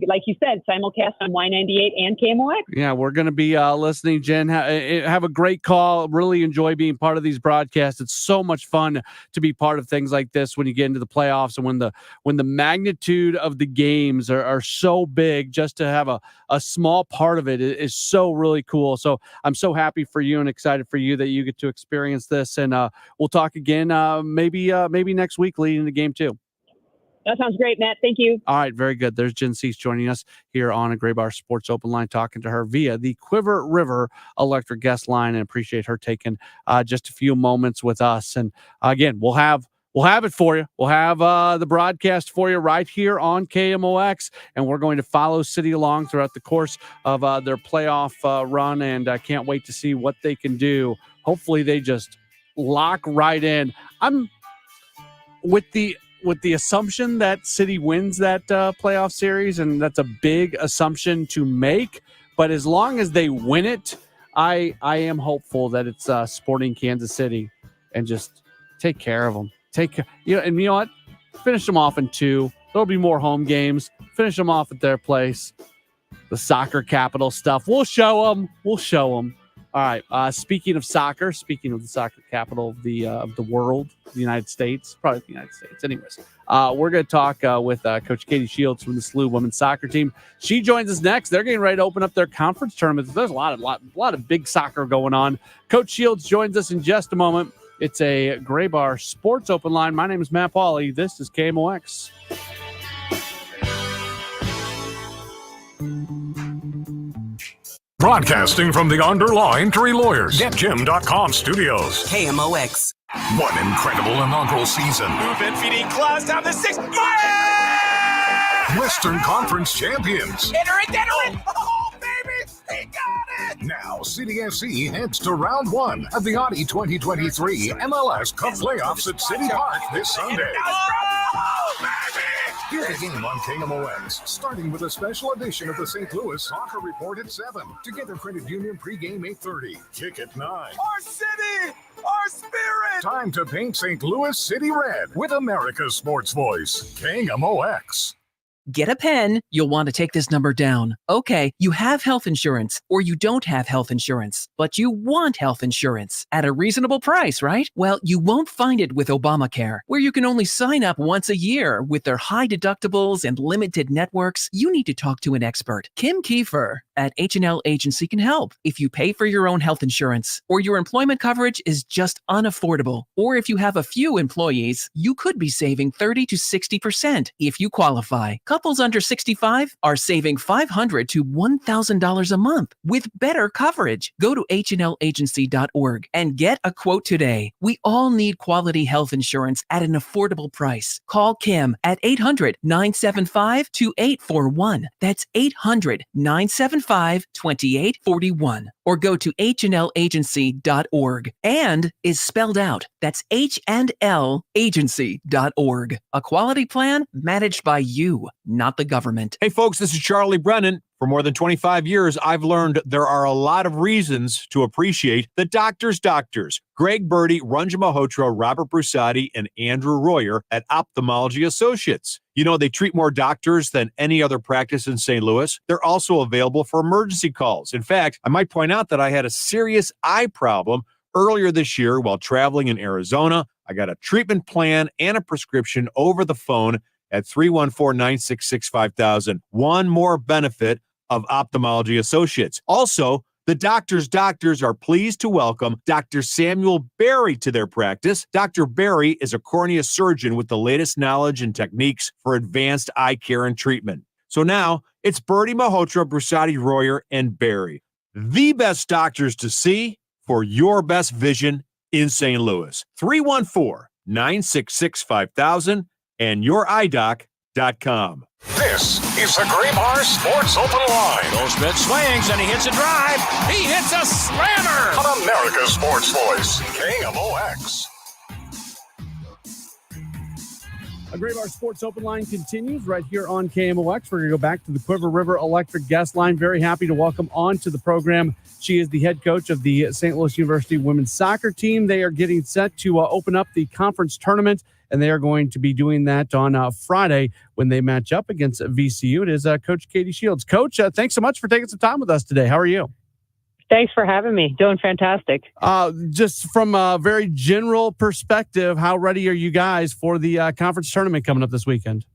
like you said, simulcast on Y98 and KMOX. Yeah, we're going to be listening, Jen. Have a great call. Really enjoy being part of these broadcasts. It's so much fun to be part of things like this when you get into the playoffs and when the magnitude of the games are so big. Just to have a small part of it is so really cool. So I'm so happy for you and excited for you that you get to experience this. And we'll talk again maybe next week leading the game too. That sounds great, Matt. Thank you. All right, very good. There's Jen Cease joining us here on a Gray Bar Sports Open Line, talking to her via the Quiver River Electric Guest Line, and appreciate her taking just a few moments with us. And again, we'll have it for you. We'll have the broadcast for you right here on KMOX, and we're going to follow City along throughout the course of their playoff run, and I can't wait to see what they can do. Hopefully, they just lock right in. I'm with the assumption that City wins that playoff series, and that's a big assumption to make. But as long as they win it, I am hopeful that it's Sporting Kansas City, and just take care of them. And you know what? Finish them off in 2. There'll be more home games. Finish them off at their place. The soccer capital stuff. We'll show them. All right. Speaking of soccer, speaking of the soccer capital of the world, the United States, probably the United States. Anyways, we're going to talk with Coach Katie Shields from the SLU women's soccer team. She joins us next. They're getting ready to open up their conference tournaments. There's a lot of big soccer going on. Coach Shields joins us in just a moment. It's a Gray Bar Sports Open Line. My name is Matt Pauley. This is KMOX. Broadcasting from the Underlying Tree Lawyers, GetJim.com studios. KMOX. One incredible inaugural season. Movement, feeding claws down the 6. Fire! Western Conference champions. Enter it! Oh, baby! He got it! Now, City FC heads to round 1 of the Audi 2023 MLS Cup playoffs at City Park this Sunday. Oh, baby! Hear the game on KMOX, starting with a special edition of the St. Louis Soccer Report at 7. Together Credit Union pregame 8:30. Kick at 9. Our city! Our spirit! Time to paint St. Louis City red with America's sports voice, KMOX. Get a pen. You'll want to take this number down. Okay, you have health insurance, or you don't have health insurance, but you want health insurance at a reasonable price, right? Well, you won't find it with Obamacare, where you can only sign up once a year with their high deductibles and limited networks. You need to talk to an expert. Kim Kiefer at H&L Agency can help. If you pay for your own health insurance, or your employment coverage is just unaffordable, or if you have a few employees, you could be saving 30 to 60% if you qualify. Couples under 65 are saving $500 to $1,000 a month with better coverage. Go to hnlagency.org and get a quote today. We all need quality health insurance at an affordable price. Call Kim at 800-975-2841. That's 800-975-2841. Or go to hnlagency.org. And is spelled out. That's hnlagency.org. A quality plan managed by you, not the government. Hey folks, this is Charlie Brennan. For more than 25 years, I've learned there are a lot of reasons to appreciate the doctors. Greg Birdie, Ranjan Malhotra, Robert Brusati, and Andrew Royer at Ophthalmology Associates. You know, they treat more doctors than any other practice in St. Louis. They're also available for emergency calls. In fact, I might point out that I had a serious eye problem earlier this year while traveling in Arizona. I got a treatment plan and a prescription over the phone at 314-966-5000. One more benefit of Ophthalmology Associates. Also, the doctors are pleased to welcome Dr. Samuel Berry to their practice. Dr. Berry is a cornea surgeon with the latest knowledge and techniques for advanced eye care and treatment. So now it's Birdie, Malhotra, Brusati, Royer, and Berry. The best doctors to see for your best vision in St. Louis. 314-966-5000 and youridoc.com. This is the Gray Bar Sports Open Line. Goldschmidt swings and he hits a drive. He hits a slammer. On America's sports voice, KMOX. A Gray Bar Sports Open Line continues right here on KMOX. We're going to go back to the Quiver River Electric guest line. Very happy to welcome on to the program. She is the head coach of the St. Louis University women's soccer team. They are getting set to open up the conference tournament, and they are going to be doing that on Friday when they match up against VCU. It is Coach Katie Shields. Coach, thanks so much for taking some time with us today. How are you? Thanks for having me. Doing fantastic. Just from a very general perspective, how ready are you guys for the conference tournament coming up this weekend?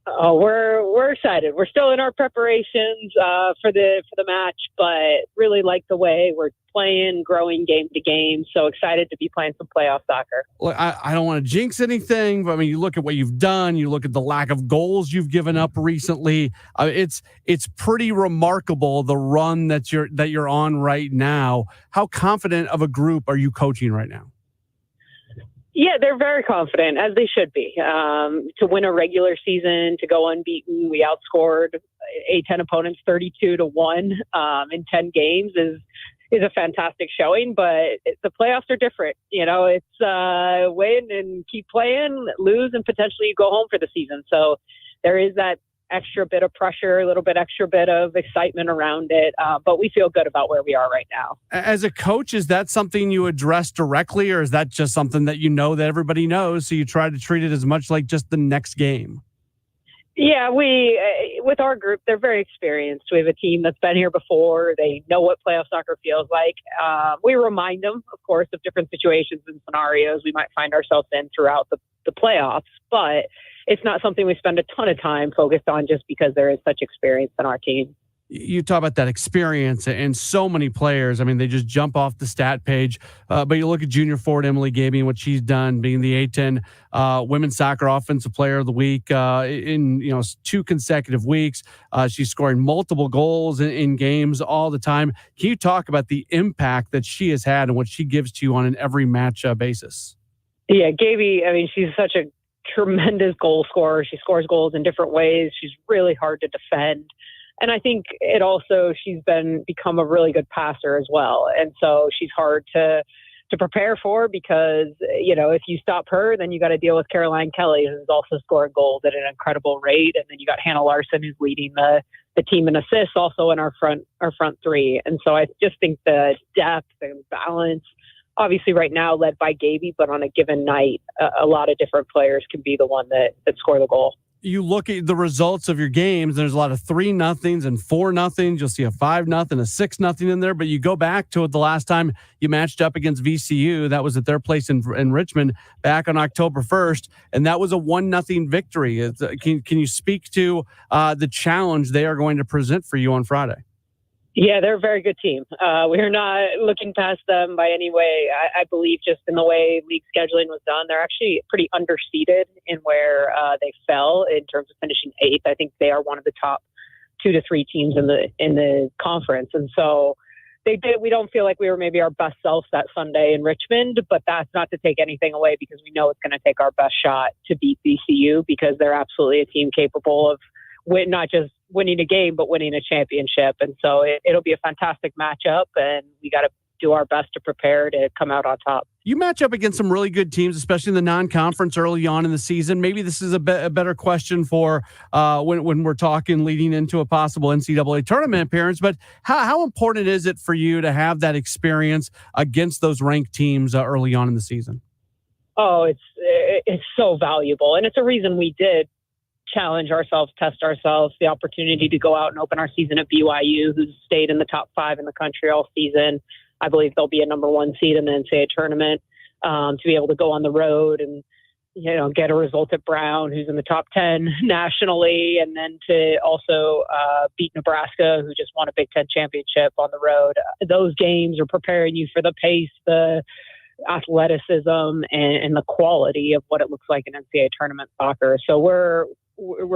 Oh, we're excited. We're still in our preparations for the match, but really like the way we're playing, growing game to game. So excited to be playing some playoff soccer. Look, I don't want to jinx anything, but I mean, you look at what you've done. You look at the lack of goals you've given up recently. It's pretty remarkable, the run that you're on right now. How confident of a group are you coaching right now? Yeah, they're very confident, as they should be. To win a regular season, to go unbeaten, we outscored A10 opponents 32-1 in 10 games is a fantastic showing. But the playoffs are different. You know, it's win and keep playing, lose, and potentially you go home for the season. So there is that extra bit of pressure, a little bit extra bit of excitement around it. But we feel good about where we are right now. As a coach, is that something you address directly, or is that just something that you know that everybody knows, so you try to treat it as much like just the next game? Yeah, we with our group, they're very experienced. We have a team that's been here before. They know what playoff soccer feels like. We remind them, of course, of different situations and scenarios we might find ourselves in throughout the playoffs, but it's not something we spend a ton of time focused on just because there is such experience in our team. You talk about that experience and so many players. I mean, they just jump off the stat page. But you look at junior forward Emily Gaby and what she's done, being the A10 Women's Soccer Offensive Player of the Week in 2 consecutive weeks. She's scoring multiple goals in games all the time. Can you talk about the impact that she has had and what she gives to you on an every match basis? Yeah, Gaby, I mean, she's such a tremendous goal scorer. She scores goals in different ways. She's really hard to defend. And I think she's become a really good passer as well. And so she's hard to prepare for because, if you stop her, then you got to deal with Caroline Kelly, who's also scoring goals at an incredible rate. And then you got Hannah Larson, who's leading the team in assists also in our front three. And so I just think the depth and balance, obviously right now led by Gaby, but on a given night, a lot of different players can be the one that score the goal. You look at the results of your games, there's a lot of 3-0s and 4-0s. You'll see a 5-0, a 6-0 in there, but you go back to it the last time you matched up against VCU. That was at their place in Richmond back on October 1st, and that was a 1-0 victory. Can you speak to the challenge they are going to present for you on Friday? Yeah, they're a very good team. We're not looking past them by any way. I believe just in the way league scheduling was done, they're actually pretty underseeded in where they fell in terms of finishing 8th. I think they are one of the top 2 to 3 teams in the conference. And so we don't feel like we were maybe our best selves that Sunday in Richmond, but that's not to take anything away because we know it's going to take our best shot to beat VCU because they're absolutely a team capable of not just winning a game, but winning a championship. And so it'll be a fantastic matchup, and we got to do our best to prepare to come out on top. You match up against some really good teams, especially in the non-conference early on in the season. Maybe this is a better question for when we're talking leading into a possible NCAA tournament appearance, but how important is it for you to have that experience against those ranked teams early on in the season? Oh, it's so valuable. And it's a reason we did challenge ourselves, test ourselves, the opportunity to go out and open our season at BYU, who's stayed in the top 5 in the country all season. I believe they'll be a number 1 seed in the NCAA tournament, to be able to go on the road and, get a result at Brown, who's in the top 10 nationally, and then to also beat Nebraska, who just won a Big Ten championship on the road. Those games are preparing you for the pace, the athleticism, and the quality of what it looks like in NCAA tournament soccer. So we're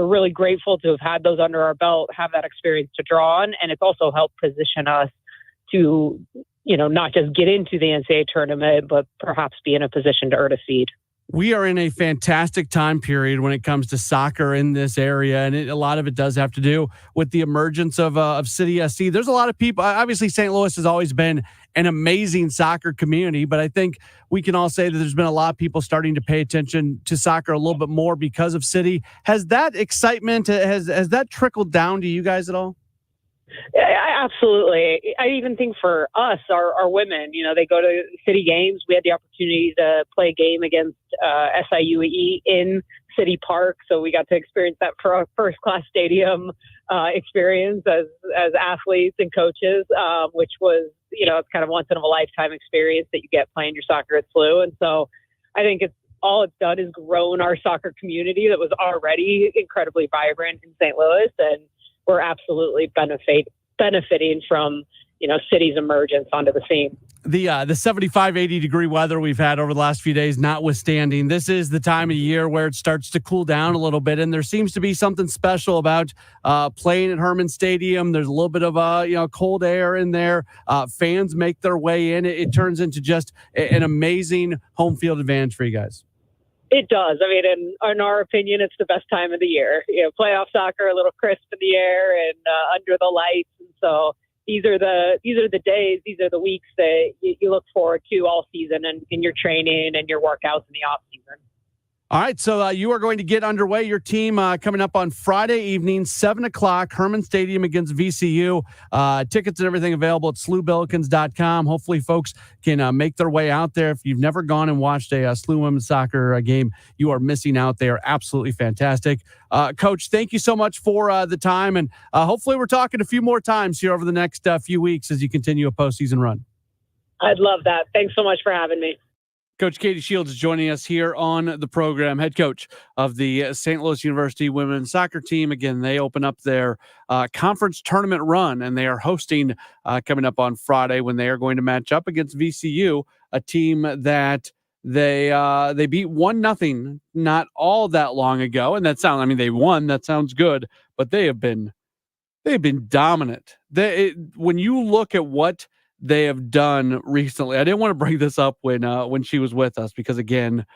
really grateful to have had those under our belt, have that experience to draw on, and it's also helped position us to, not just get into the NCAA tournament, but perhaps be in a position to earn a seed. We are in a fantastic time period when it comes to soccer in this area, and a lot of it does have to do with the emergence of City SC. There's a lot of people. Obviously, St. Louis has always been an amazing soccer community, but I think we can all say that there's been a lot of people starting to pay attention to soccer a little bit more because of City. Has that excitement, has that trickled down to you guys at all? Yeah, absolutely. I even think for us, our women, they go to City games. We had the opportunity to play a game against SIUE in City Park, so we got to experience that for our first-class stadium experience as athletes and coaches, which was, it's kind of once-in-a-lifetime experience that you get playing your soccer at SLU. And so I think all it's done is grown our soccer community that was already incredibly vibrant in St. Louis, and we're absolutely benefiting from, City's emergence onto the scene. The 75, 80 degree weather we've had over the last few days notwithstanding, this is the time of year where it starts to cool down a little bit, and there seems to be something special about playing at Herman Stadium. There's a little bit of cold air in there. Fans make their way in. It turns into just an amazing home field advantage for you guys. It does. I mean, in our opinion, it's the best time of the year. Playoff soccer, a little crisp in the air and under the lights. And so these are the days, these are the weeks that you look forward to all season and in your training and your workouts in the off season. All right, so you are going to get underway. Your team coming up on Friday evening, 7 o'clock, Herman Stadium against VCU. Tickets and everything available at slewbillikens.com. Hopefully, folks can make their way out there. If you've never gone and watched a SLU women's soccer game, you are missing out. They are absolutely fantastic. Coach, thank you so much for the time, and hopefully we're talking a few more times here over the next few weeks as you continue a postseason run. I'd love that. Thanks so much for having me. Coach Katie Shields is joining us here on the program, head coach of the St. Louis University women's soccer team. Again, they open up their conference tournament run, and they are hosting coming up on Friday when they are going to match up against VCU, a team that they beat 1-0 not all that long ago. And they won. That sounds good, but they've been dominant. When you look at what they have done recently. I didn't want to bring this up when she was with us because, again,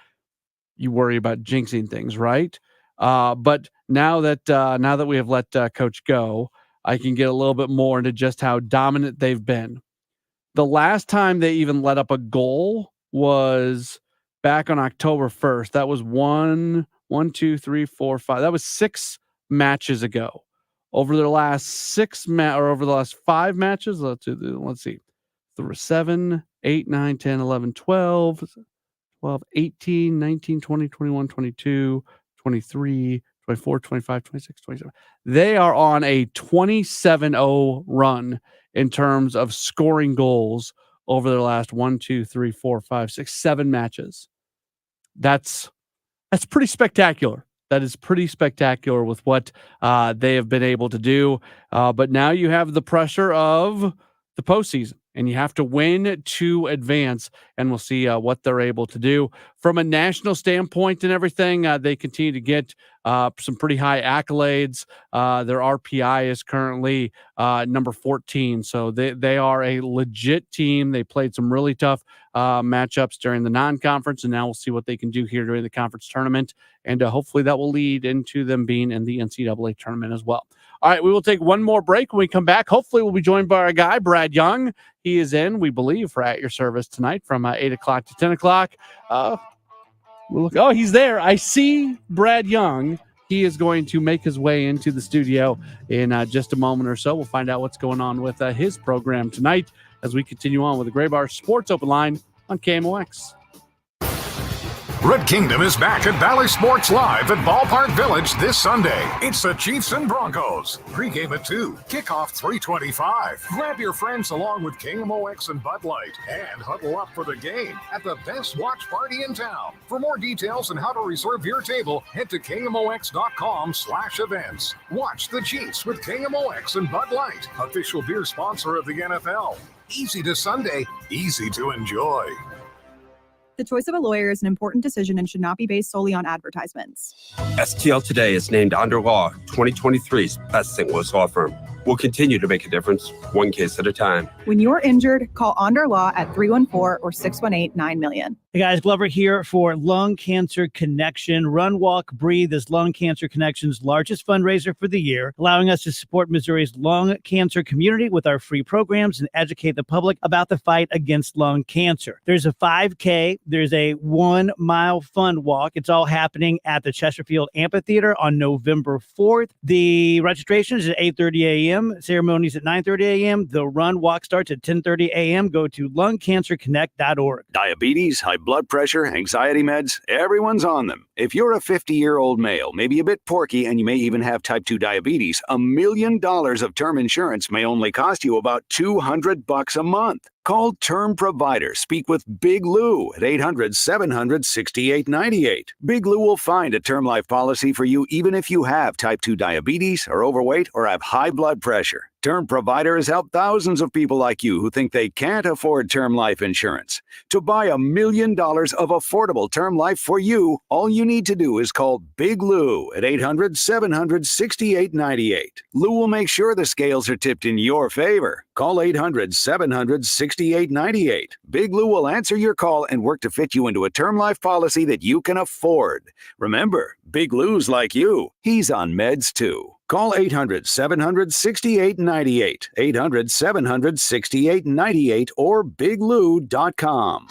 you worry about jinxing things, right? But now that we have let Coach go, I can get a little bit more into just how dominant they've been. The last time they even let up a goal was back on October 1st. That was 1, 2, 3, 4, 5. That was 6 matches ago. Over the last over the last 5 matches, let's see. There were 7, 8, 9, 10, 11, 12, 18, 19, 20, 21, 22, 23, 24, 25, 26, 27. They are on a 27-0 run in terms of scoring goals over their last 1, 2, 3, 4, 5, 6, 7 matches. That's pretty spectacular. That is pretty spectacular with what they have been able to do. But now you have the pressure of the postseason, and you have to win to advance, and we'll see what they're able to do. From a national standpoint and everything, they continue to get some pretty high accolades. Their RPI is currently number 14, so they are a legit team. They played some really tough matchups during the non-conference, and now we'll see what they can do here during the conference tournament, and hopefully that will lead into them being in the NCAA tournament as well. All right, we will take one more break. When we come back, hopefully we'll be joined by our guy, Brad Young. He is in, we believe, for At Your Service tonight from 8 o'clock to 10 o'clock. He's there. I see Brad Young. He is going to make his way into the studio in just a moment or so. We'll find out what's going on with his program tonight as we continue on with the Gray Bar Sports Open Line on KMOX. Red Kingdom is back at Valley Sports Live at Ballpark Village this Sunday. It's the Chiefs and Broncos. Pre-game at 2, kickoff 3:25. Grab your friends along with KMOX and Bud Light and huddle up for the game at the best watch party in town. For more details on how to reserve your table, head to KMOX.com/events. Watch the Chiefs with KMOX and Bud Light, official beer sponsor of the NFL. Easy to Sunday, easy to enjoy. The choice of a lawyer is an important decision and should not be based solely on advertisements. STL Today is named Under Law 2023's best St. Louis law firm. We'll continue to make a difference, one case at a time. When you're injured, call Under Law at 314 or 618-9000000. Hey guys, Glover here for Lung Cancer Connection. Run, Walk, Breathe is Lung Cancer Connection's largest fundraiser for the year, allowing us to support Missouri's lung cancer community with our free programs and educate the public about the fight against lung cancer. There's a 5K, there's a 1-mile fun walk. It's all happening at the Chesterfield Amphitheater on November 4th. The registration is at 8:30 a.m., ceremonies at 9:30 a.m. The run walk starts at 10:30 a.m. Go to lungcancerconnect.org. Diabetes, high blood pressure, anxiety meds, everyone's on them. If you're a 50-year-old male, maybe a bit porky, and you may even have type 2 diabetes, $1 million of term insurance may only cost you about $200 a month. Call Term Provider. Speak with Big Lou at 800-700-6898. Big Lou will find a term life policy for you even if you have type 2 diabetes, are overweight, or have high blood pressure. Term Provider has helped thousands of people like you who think they can't afford term life insurance. To buy $1 million of affordable term life for you, all you need to do is call Big Lou at 800-700-6898. Lou will make sure the scales are tipped in your favor. Call 800-700-6898. Big Lou will answer your call and work to fit you into a term life policy that you can afford. Remember, Big Lou's like you. He's on meds too. Call 800-700-6898, 800-700-6898, or biglou.com.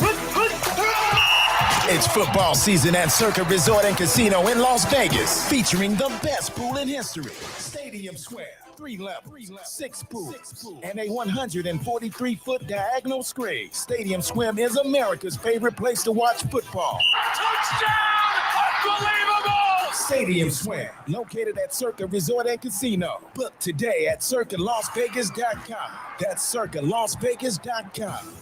It's football season at Circa Resort and Casino in Las Vegas, featuring the best pool in history. Stadium Square, 3 levels, 6 pools, and a 143-foot diagonal screen. Stadium Swim is America's favorite place to watch football. Touchdown! Unbelievable! Stadium Swim, located at Circa Resort and Casino. Book today at CircaLasVegas.com. That's CircaLasVegas.com.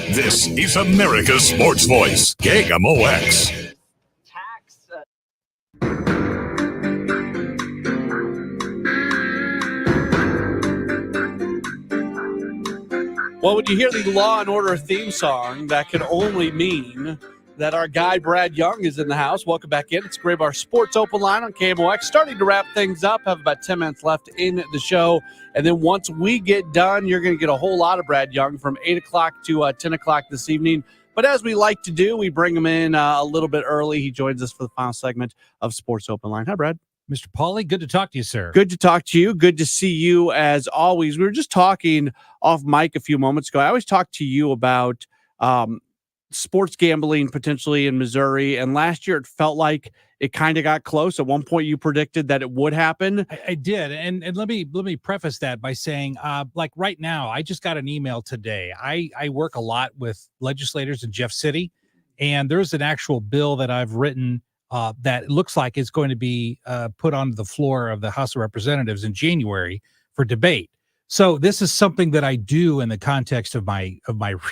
This is America's Sports Voice, KMOX. Well, when you hear the Law and Order theme song, that can only mean that our guy Brad Young is in the house. Welcome back in. It's Grave Bar Sports Open Line on KMOX. Starting to wrap things up. Have about 10 minutes left in the show. And then once we get done, you're going to get a whole lot of Brad Young from 8 o'clock to 10 o'clock this evening. But as we like to do, we bring him in a little bit early. He joins us for the final segment of Sports Open Line. Hi, Brad. Mr. Pauley, good to talk to you, sir. Good to talk to you. Good to see you as always. We were just talking off mic a few moments ago. I always talk to you about sports gambling potentially in Missouri. And last year it felt like it kind of got close. At one point you predicted that it would happen. I did. And let me preface that by saying, like right now, I just got an email today. I work a lot with legislators in Jeff City, and there's an actual bill that I've written that looks like it's going to be put on the floor of the House of Representatives in January for debate. So this is something that I do in the context of my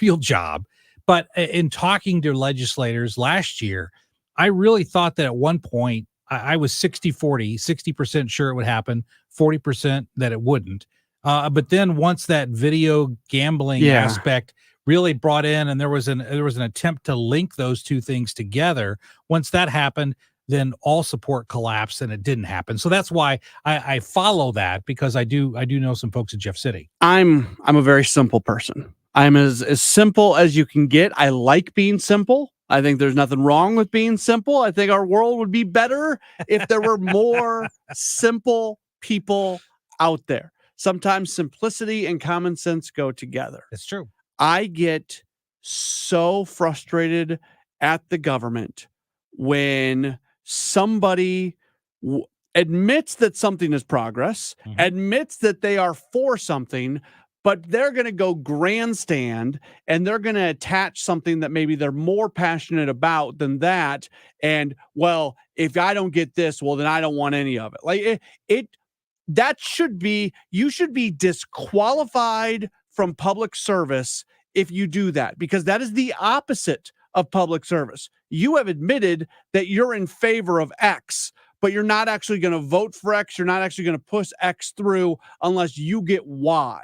real job. But in talking to legislators last year, I really thought that at one point I was 60-40, 60% sure it would happen, 40% that it wouldn't. But then once that video gambling aspect really brought in, and there was an attempt to link those two things together. Once that happened, then all support collapsed and it didn't happen. So that's why I follow that, because I do know some folks at Jeff City. I'm a very simple person. I'm as simple as you can get. I like being simple. I think there's nothing wrong with being simple. I think our world would be better if there were more simple people out there. Sometimes simplicity and common sense go together. It's true. I get so frustrated at the government when somebody admits that something is progress, admits that they are for something, but they're going to go grandstand and they're going to attach something that maybe they're more passionate about than that. And, well, if I don't get this, well, then I don't want any of it. Like that should be, you should be disqualified from public service if you do that, because that is the opposite of public service. You have admitted that you're in favor of X, but you're not actually going to vote for X. You're not actually going to push X through unless you get Y.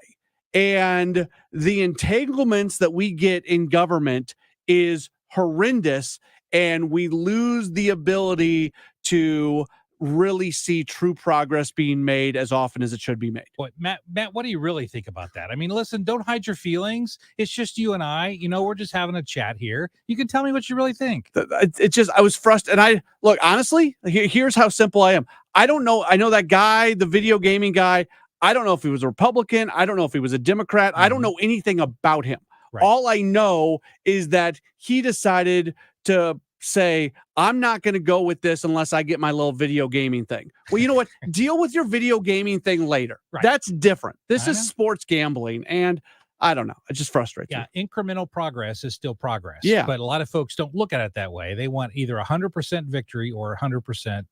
And the entanglements that we get in government is horrendous, and we lose the ability to really see true progress being made as often as it should be made. Boy, Matt, what do you really think about that? I mean, listen, don't hide your feelings. It's just you and I. You know, we're just having a chat here. You can tell me what you really think. It's just, I was frustrated. And look, honestly, here's how simple I am. I don't know. I know that guy, the video gaming guy. I don't know if he was a Republican. I don't know if he was a Democrat. I don't know anything about him. Right. All I know is that he decided to say, I'm not going to go with this unless I get my little video gaming thing. Well, you know what? Deal with your video gaming thing later. Right. That's different. This is sports gambling. And I don't know. It just frustrates me. Yeah, incremental progress is still progress. Yeah. But a lot of folks don't look at it that way. They want either 100% victory or 100%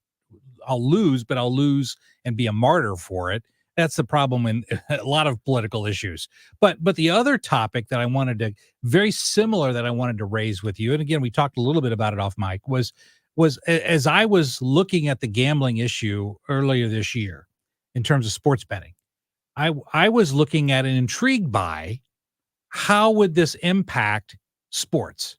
I'll lose, but I'll lose and be a martyr for it. That's the problem in a lot of political issues. But the other topic that I wanted to, very similar, that I wanted to raise with you, and again, we talked a little bit about it off mic, was as I was looking at the gambling issue earlier this year in terms of sports betting, I was looking at and intrigued by how would this impact sports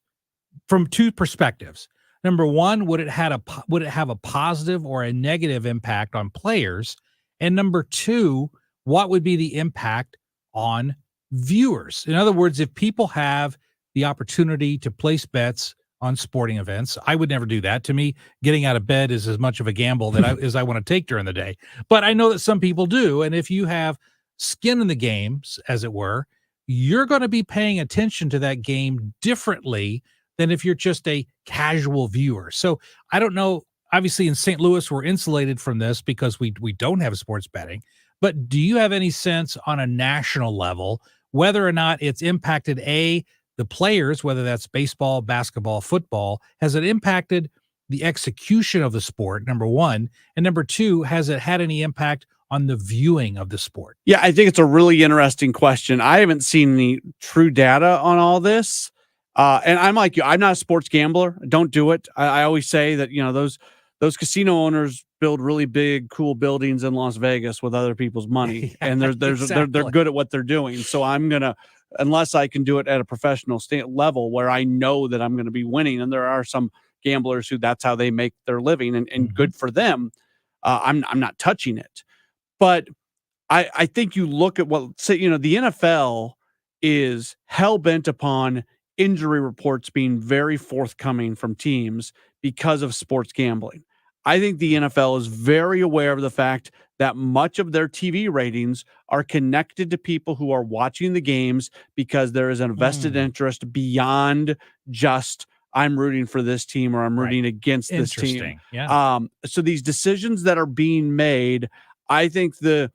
from two perspectives. Number one, would it have a positive or a negative impact on players? And number two, what would be the impact on viewers? In other words, if people have the opportunity to place bets on sporting events, I would never do that. To me, getting out of bed is as much of a gamble as I want to take during the day. But I know that some people do. And if you have skin in the games, as it were, you're going to be paying attention to that game differently than if you're just a casual viewer. So I don't know. Obviously, in St. Louis, we're insulated from this because we don't have sports betting. But do you have any sense on a national level whether or not it's impacted the players, whether that's baseball, basketball, football? Has it impacted the execution of the sport, number one? And number two, has it had any impact on the viewing of the sport? Yeah, I think it's a really interesting question. I haven't seen any true data on all this. And I'm like you, I'm not a sports gambler. Don't do it. I always say that, those casino owners build really big, cool buildings in Las Vegas with other people's money. And they're good at what they're doing. So I'm going to, unless I can do it at a professional level where I know that I'm going to be winning. And there are some gamblers who that's how they make their living, and good for them. I'm not touching it. But I think you look at the NFL is hell bent upon injury reports being very forthcoming from teams because of sports gambling. I think the NFL is very aware of the fact that much of their TV ratings are connected to people who are watching the games because there is a vested interest beyond just I'm rooting for this team or I'm rooting against this team. Yeah. So these decisions that are being made, I think the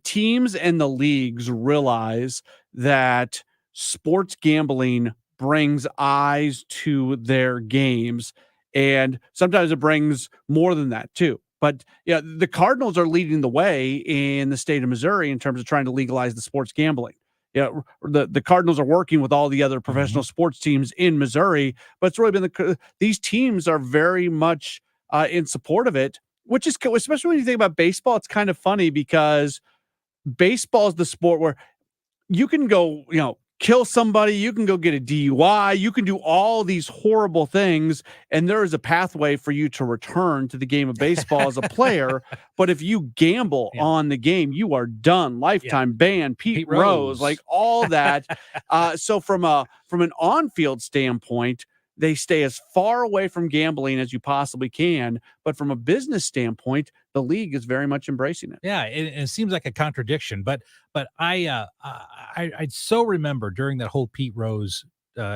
teams and the leagues realize that sports gambling brings eyes to their games, and sometimes it brings more than that too. But yeah, the Cardinals are leading the way in the state of Missouri in terms of trying to legalize the sports gambling. Yeah, the Cardinals are working with all the other professional sports teams in Missouri, but it's really been these teams are very much in support of it, which is, especially when you think about baseball, it's kind of funny because baseball is the sport where you can go, kill somebody, you can go get a DUI, you can do all these horrible things, and there is a pathway for you to return to the game of baseball as a player. But if you gamble on the game, you are done. Lifetime ban, Pete Rose, like all that. So from an on-field standpoint, they stay as far away from gambling as you possibly can. But from a business standpoint, the league is very much embracing it. Yeah, it seems like a contradiction, but I so remember during that whole Pete Rose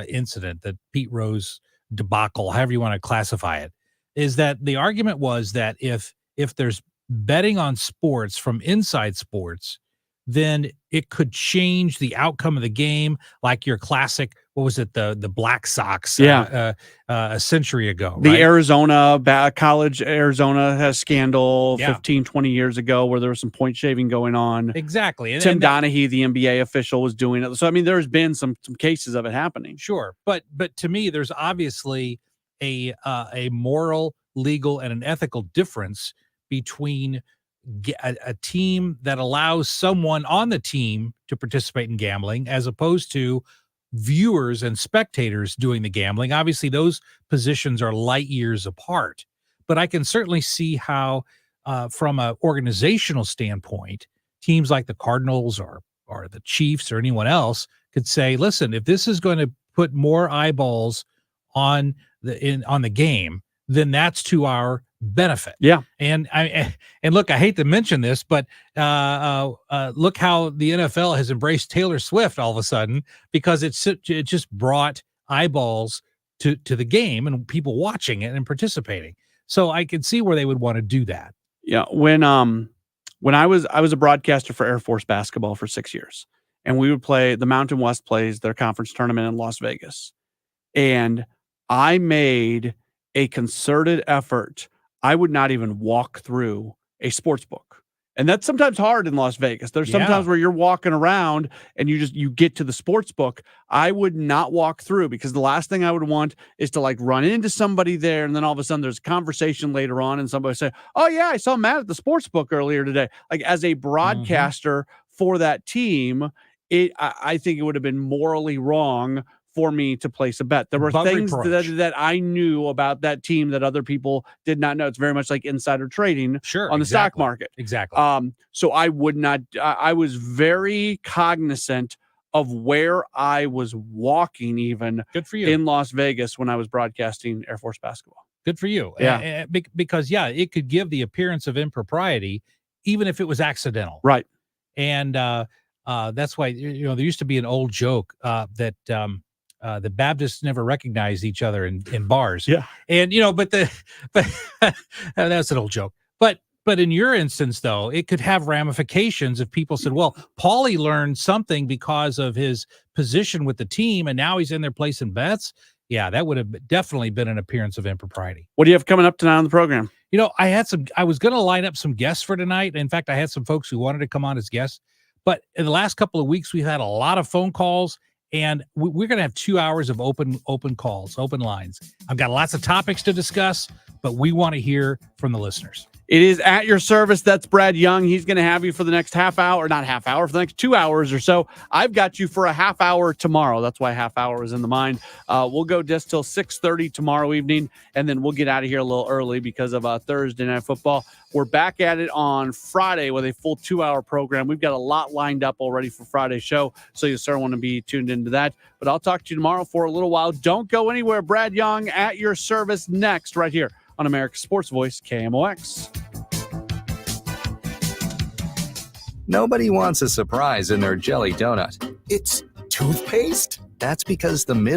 incident, that Pete Rose debacle, however you want to classify it, is that the argument was that if there's betting on sports from inside sports, then it could change the outcome of the game, like your classic, what was it, the Black Sox a century ago. The right? Arizona, college Arizona has scandal 15, 20 years ago where there was some point shaving going on. Exactly. Tim Donaghy, the NBA official, was doing it. So, I mean, there's been some cases of it happening. Sure. But to me, there's obviously a moral, legal, and an ethical difference between a team that allows someone on the team to participate in gambling as opposed to viewers and spectators doing the gambling. Obviously, those positions are light years apart, but I can certainly see how from an organizational standpoint, teams like the Cardinals or the Chiefs or anyone else could say, listen, if this is going to put more eyeballs on the game, then that's to our benefit. Yeah. And look, I hate to mention this, but look how the NFL has embraced Taylor Swift all of a sudden, because it just brought eyeballs to the game and people watching it and participating. So I can see where they would want to do that. Yeah. When I was a broadcaster for Air Force basketball for 6 years, and we would play, the Mountain West plays their conference tournament in Las Vegas. And I made a concerted effort. I would not even walk through a sports book. And that's sometimes hard in Las Vegas. There's sometimes where you're walking around and you get to the sports book. I would not walk through, because the last thing I would want is to run into somebody there. And then all of a sudden there's a conversation later on and somebody say, oh yeah, I saw Matt at the sports book earlier today. Like, as a broadcaster for that team, I think it would have been morally wrong for me to place a bet. There were things that I knew about that team that other people did not know. It's very much like insider trading on the stock market. Exactly. So I would not, I was very cognizant of where I was walking, even good for you, in Las Vegas when I was broadcasting Air Force basketball. Good for you. Yeah. Because it could give the appearance of impropriety, even if it was accidental. Right. And that's why, there used to be an old joke that the Baptists never recognized each other in bars. Yeah. And, but that's an old joke. But in your instance, though, it could have ramifications if people said, well, Pauley learned something because of his position with the team, and now he's in there placing bets. Yeah, that would have definitely been an appearance of impropriety. What do you have coming up tonight on the program? I was going to line up some guests for tonight. In fact, I had some folks who wanted to come on as guests. But in the last couple of weeks, we've had a lot of phone calls, and we're going to have 2 hours of open calls, open lines. I've got lots of topics to discuss, but we want to hear from the listeners. It is at your service. That's Brad Young. He's going to have you for the next half hour, not half hour, for the next 2 hours or so. I've got you for a half hour tomorrow. That's why half hour is in the mind. We'll go just till 6:30 tomorrow evening, and then we'll get out of here a little early because of Thursday Night Football. We're back at it on Friday with a full 2 hour program. We've got a lot lined up already for Friday's show, so you certainly want to be tuned into that. But I'll talk to you tomorrow for a little while. Don't go anywhere. Brad Young at your service next right here on America's Sports Voice, KMOX. Nobody wants a surprise in their jelly donut. It's toothpaste? That's because the middle